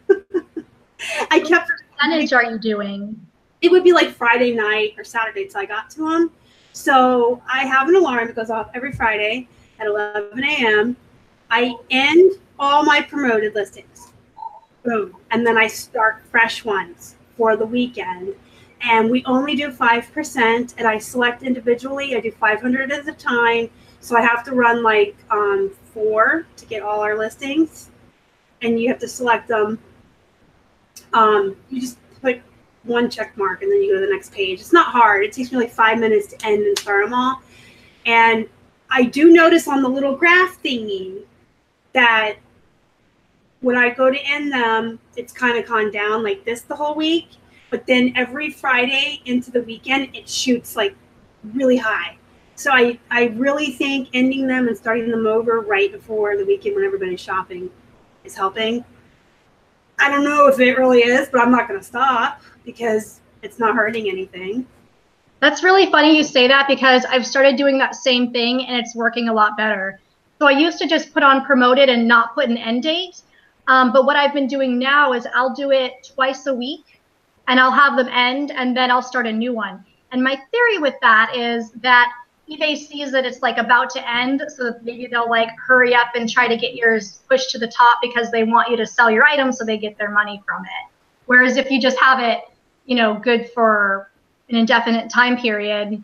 S2: What percentage are you doing?
S1: It would be like Friday night or Saturday till I got to them. So I have an alarm that goes off every Friday at 11 a.m. I end all my promoted listings. Boom. And then I start fresh ones for the weekend. And we only do 5%, and I select individually. I do 500 at a time. So I have to run like 4 to get all our listings. And you have to select them. You just put one check mark and then you go to the next page. It's not hard. It takes me like 5 minutes to end and start them all. And I do notice on the little graph thingy that when I go to end them, it's kind of gone down like this the whole week. But then every Friday into the weekend, it shoots like really high. So I really think ending them and starting them over right before the weekend when everybody's shopping is helping. I don't know if it really is, but I'm not going to stop because it's not hurting anything.
S2: That's really funny you say that, because I've started doing that same thing and it's working a lot better. So I used to just put on promoted and not put an end date. But what I've been doing now is I'll do it twice a week and I'll have them end and then I'll start a new one. And my theory with that is that eBay sees that it's like about to end, so that maybe they'll like hurry up and try to get yours pushed to the top because they want you to sell your item so they get their money from it. Whereas if you just have it, you know, good for an indefinite time period,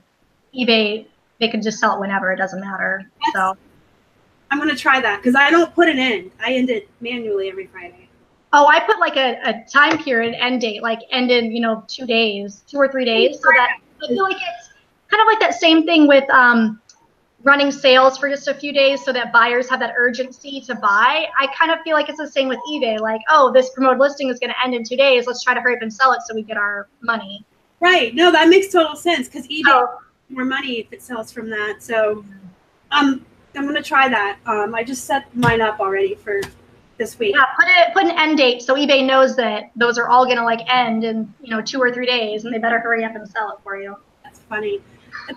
S2: eBay, they can just sell it whenever. It doesn't matter.
S1: Yes.
S2: So
S1: I'm going to try that because I don't put an end. I end it manually every Friday.
S2: Oh, I put like a time period end date, like end in, you know, 2 days, 2 or 3 days. So that I feel like it's kind of like that same thing with running sales for just a few days so that buyers have that urgency to buy. I kind of feel like it's the same with eBay. Like, oh, this promoted listing is going to end in 2 days. Let's try to hurry up and sell it so we get our money.
S1: Right. No, that makes total sense because eBay more money if it sells from that. So I'm going to try that. I just set mine up already for this week.
S2: Yeah, put an end date so eBay knows that those are all going to like end in 2 or 3 days, and they better hurry up and sell it for you.
S1: That's funny.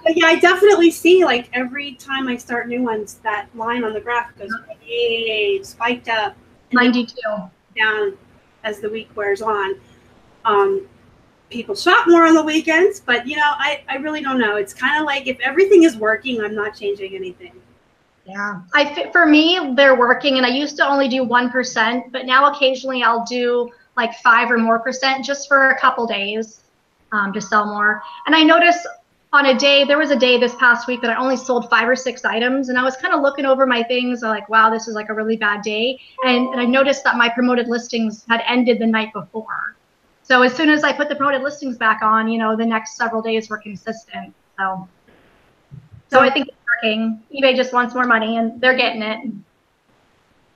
S1: But yeah, I definitely see like every time I start new ones, that line on the graph goes way spiked up.
S2: 92
S1: down as the week wears on. People shop more on the weekends, but I really don't know. It's kind of like if everything is working, I'm not changing anything.
S2: Yeah, for me, they're working, and I used to only do 1%, but now occasionally I'll do like 5 or more % just for a couple days to sell more. And I noticed there was a day this past week that I only sold 5 or 6 items, and I was kind of looking over my things. I'm like, wow, this is like a really bad day. And I noticed that my promoted listings had ended the night before. So as soon as I put the promoted listings back on, the next several days were consistent. So I think it's working. eBay just wants more money, and they're getting it.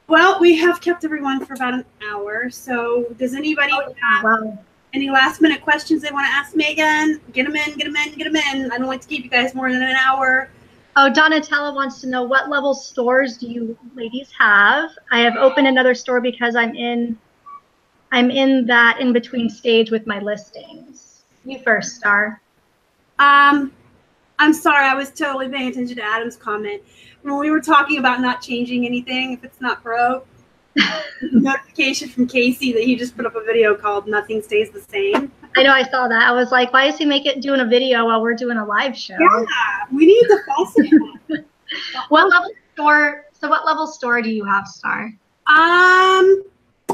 S1: Well, we have kept everyone for about an hour. So does anybody have any last minute questions they want to ask Megan? Get them in. I don't like to keep you guys more than an hour.
S2: Oh, Donatella wants to know, what level stores do you ladies have? I have opened another store because I'm in that in between stage with my listings. You first, Star.
S1: I'm sorry, I was totally paying attention to Adam's comment. When we were talking about not changing anything if it's not broke, notification from Casey that he just put up a video called Nothing Stays the Same.
S2: I know, I saw that. I was like, why is he doing a video while we're doing a live show?
S1: Yeah, we need to fasten that.
S2: What level store do you have, Star?
S1: The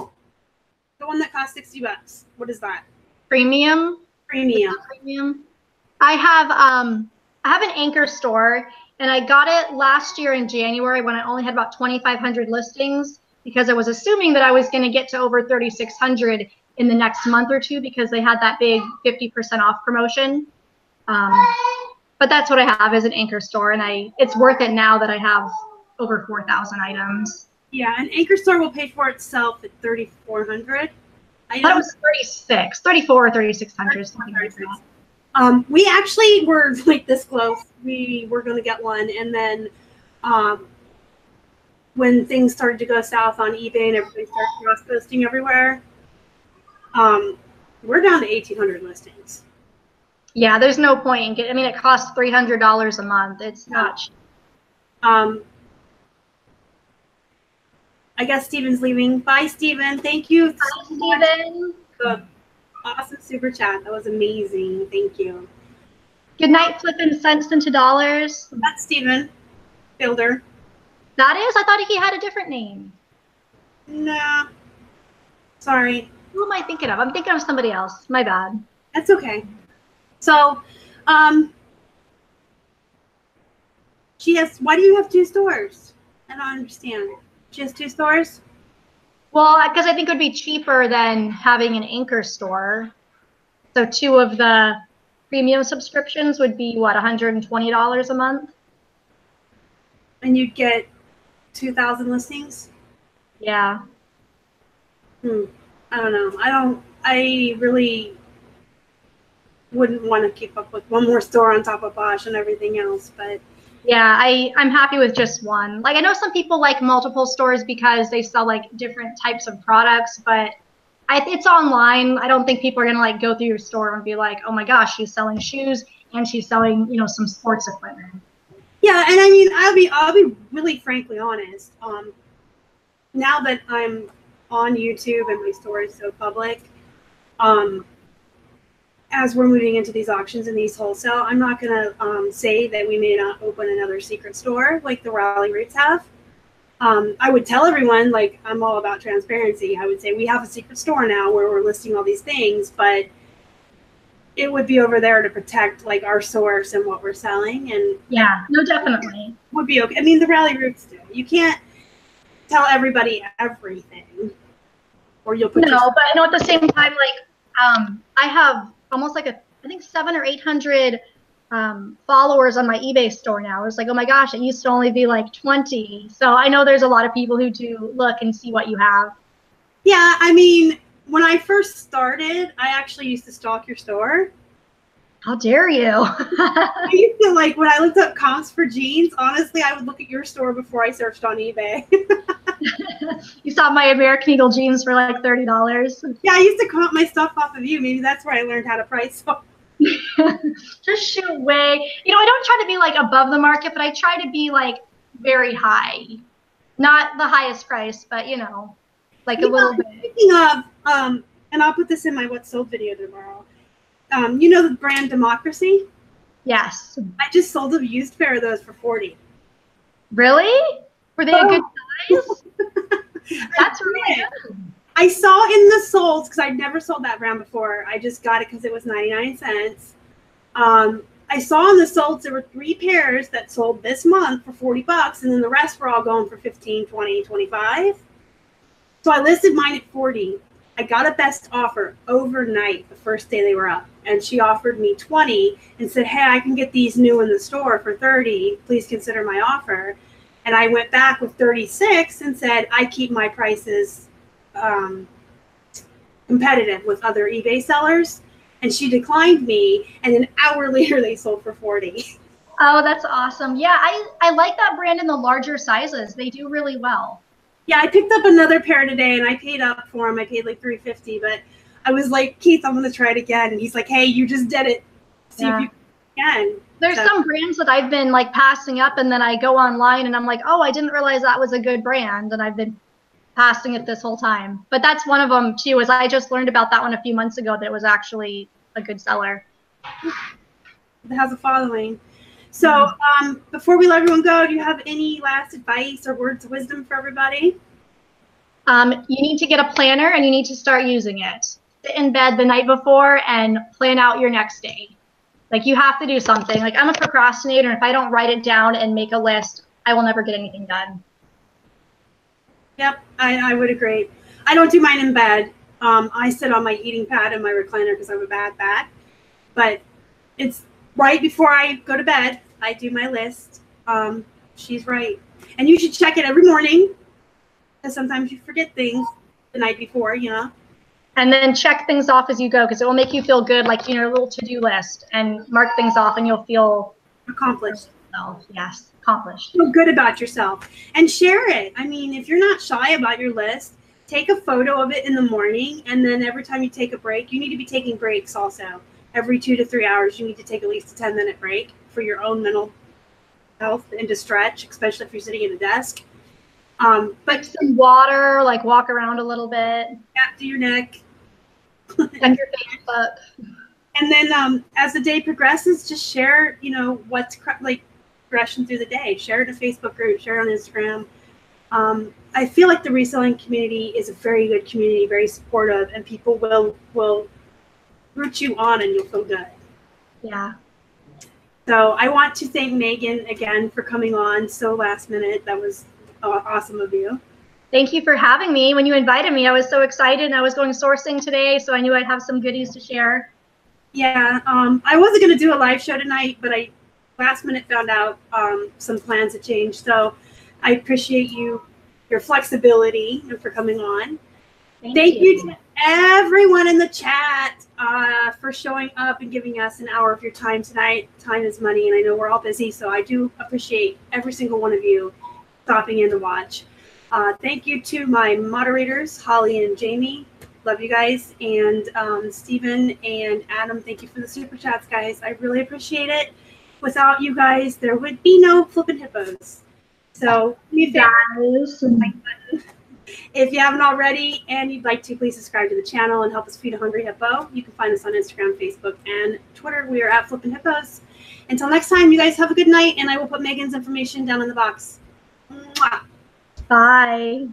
S1: one that costs $60. What is that?
S2: Premium?
S1: Premium.
S2: I have an anchor store, and I got it last year in January when I only had about 2,500 listings, because I was assuming that I was going to get to over 3,600 in the next month or two because they had that big 50% off promotion. But that's what I have as an anchor store, and it's worth it now that I have over 4,000 items.
S1: Yeah, an anchor store will pay for itself at 3,400.
S2: I thought it was 34 or 3,600.
S1: We actually were like this close. We were going to get one, and then when things started to go south on eBay and everybody started cross-posting everywhere, we're down to 1,800 listings.
S2: Yeah, there's no point in it costs $300 a month. It's not cheap.
S1: I guess Steven's leaving. Bye, Steven. Thank you.
S2: Bye, Steven.
S1: The awesome super chat. That was amazing. Thank you.
S2: Good night, Flippin' cents into dollars.
S1: That's Steven Builder.
S2: That is? I thought he had a different name.
S1: Nah. Sorry.
S2: Who am I thinking of? I'm thinking of somebody else. My bad.
S1: That's okay. So, why do you have 2 stores? I don't understand. She has 2 stores?
S2: Well, because I think it would be cheaper than having an anchor store. So 2 of the premium subscriptions would be, what, $120 a month?
S1: And you'd get 2,000 listings?
S2: Yeah.
S1: I don't know. I really wouldn't want to keep up with one more store on top of Posh and everything else, but
S2: yeah, I'm happy with just one. Like, I know some people like multiple stores because they sell like different types of products, but it's online. I don't think people are gonna like go through your store and be like, oh my gosh, she's selling shoes and she's selling, some sports equipment.
S1: Yeah, and I mean, I'll be really frankly honest. Now that I'm on YouTube and my store is so public, as we're moving into these auctions and these wholesale, I'm not going to say that we may not open another secret store like the Raleigh Roots have. I would tell everyone, like, I'm all about transparency. I would say we have a secret store now where we're listing all these things, but it would be over there to protect like our source and what we're selling. And
S2: yeah, no, definitely
S1: would be okay. I mean, the Raleigh Roots do. You can't tell everybody everything, or you'll put
S2: but at the same time, like, I have almost like I think 700 or 800 followers on my eBay store now. It's like, oh my gosh, it used to only be like 20. So I know there's a lot of people who do look and see what you have.
S1: Yeah, I mean, when I first started, I actually used to stalk your store.
S2: How dare you?
S1: I used to, like, when I looked up comps for jeans, honestly, I would look at your store before I searched on eBay.
S2: You saw my American Eagle jeans for like $30.
S1: Yeah, I used to comp my stuff off of you. Maybe that's where I learned how to price stuff.
S2: Just shoot way. You know, I don't try to be like above the market, but I try to be like very high. Not the highest price, but you know, like a little bit.
S1: Speaking of, and I'll put this in my What's Sold video tomorrow. You know the brand Democracy?
S2: Yes.
S1: I just sold a used pair of those for $40.
S2: Really? Were they a good size? That's really good.
S1: I saw in the solds, because I'd never sold that brand before. I just got it because it was 99 cents. I saw in the solds there were 3 pairs that sold this month for $40, and then the rest were all going for 15, 20, 25. So I listed mine at 40. I got a best offer overnight the first day they were up, and she offered me 20 and said, hey, I can get these new in the store for 30. Please consider my offer. And I went back with 36 and said, I keep my prices competitive with other eBay sellers. And she declined me, and an hour later they sold for 40.
S2: Oh, that's awesome. Yeah, I like that brand in the larger sizes. They do really well.
S1: Yeah, I picked up another pair today, and I paid up for them. I paid like $3.50, but I was like, Keith, I'm going to try it again. And he's like, hey, you just did it. See if you can.
S2: There's some brands that I've been like passing up, and then I go online and I'm like, oh, I didn't realize that was a good brand, and I've been passing it this whole time. But that's one of them too, is I just learned about that one a few months ago that it was actually a good seller.
S1: It has a following. So before we let everyone go, do you have any last advice or words of wisdom for everybody?
S2: You need to get a planner, and you need to start using it. Sit in bed the night before and plan out your next day. Like, you have to do something. Like, I'm a procrastinator, and if I don't write it down and make a list, I will never get anything done.
S1: Yep, I would agree. I don't do mine in bed. I sit on my eating pad and my recliner because I'm a bad back. But it's right before I go to bed, I do my list. She's right. And you should check it every morning, because sometimes you forget things the night before, you know.
S2: And then check things off as you go, because it will make you feel good, like, you know, a little to-do list, and mark things off, and you'll feel
S1: accomplished.
S2: Yes, accomplished.
S1: Feel good about yourself, and share it. I mean, if you're not shy about your list, take a photo of it in the morning, and then every time you take a break, you need to be taking breaks also. Every 2 to 3 hours, you need to take at least a 10-minute break for your own mental health and to stretch, especially if you're sitting at a desk. But
S2: some water, like walk around a little bit.
S1: Tap to your neck.
S2: And your Facebook.
S1: And then as the day progresses, just share, you know, what's like progression through the day. Share it in a Facebook group, share it on Instagram. I feel like the reselling community is a very good community, very supportive, and people will root you on and you'll feel good.
S2: Yeah.
S1: So I want to thank Megan again for coming on so last minute. That was awesome of you.
S2: Thank you for having me. When you invited me, I was so excited. I was going sourcing today, so I knew I'd have some goodies to share.
S1: Yeah, I wasn't going to do a live show tonight, but I last minute found out some plans had changed. So I appreciate your flexibility and for coming on. Thank you to everyone in the chat for showing up and giving us an hour of your time tonight. Time is money, and I know we're all busy, so I do appreciate every single one of you stopping in to watch. Thank you to my moderators, Holly and Jamie. Love you guys. And Stephen and Adam, thank you for the super chats, guys. I really appreciate it. Without you guys, there would be no Flippin' Hippos. So if you haven't already and you'd like to, please subscribe to the channel and help us feed a hungry hippo. You can find us on Instagram, Facebook, and Twitter. We are at Flippin' Hippos. Until next time, you guys have a good night, and I will put Megan's information down in the box. Mwah.
S2: Bye.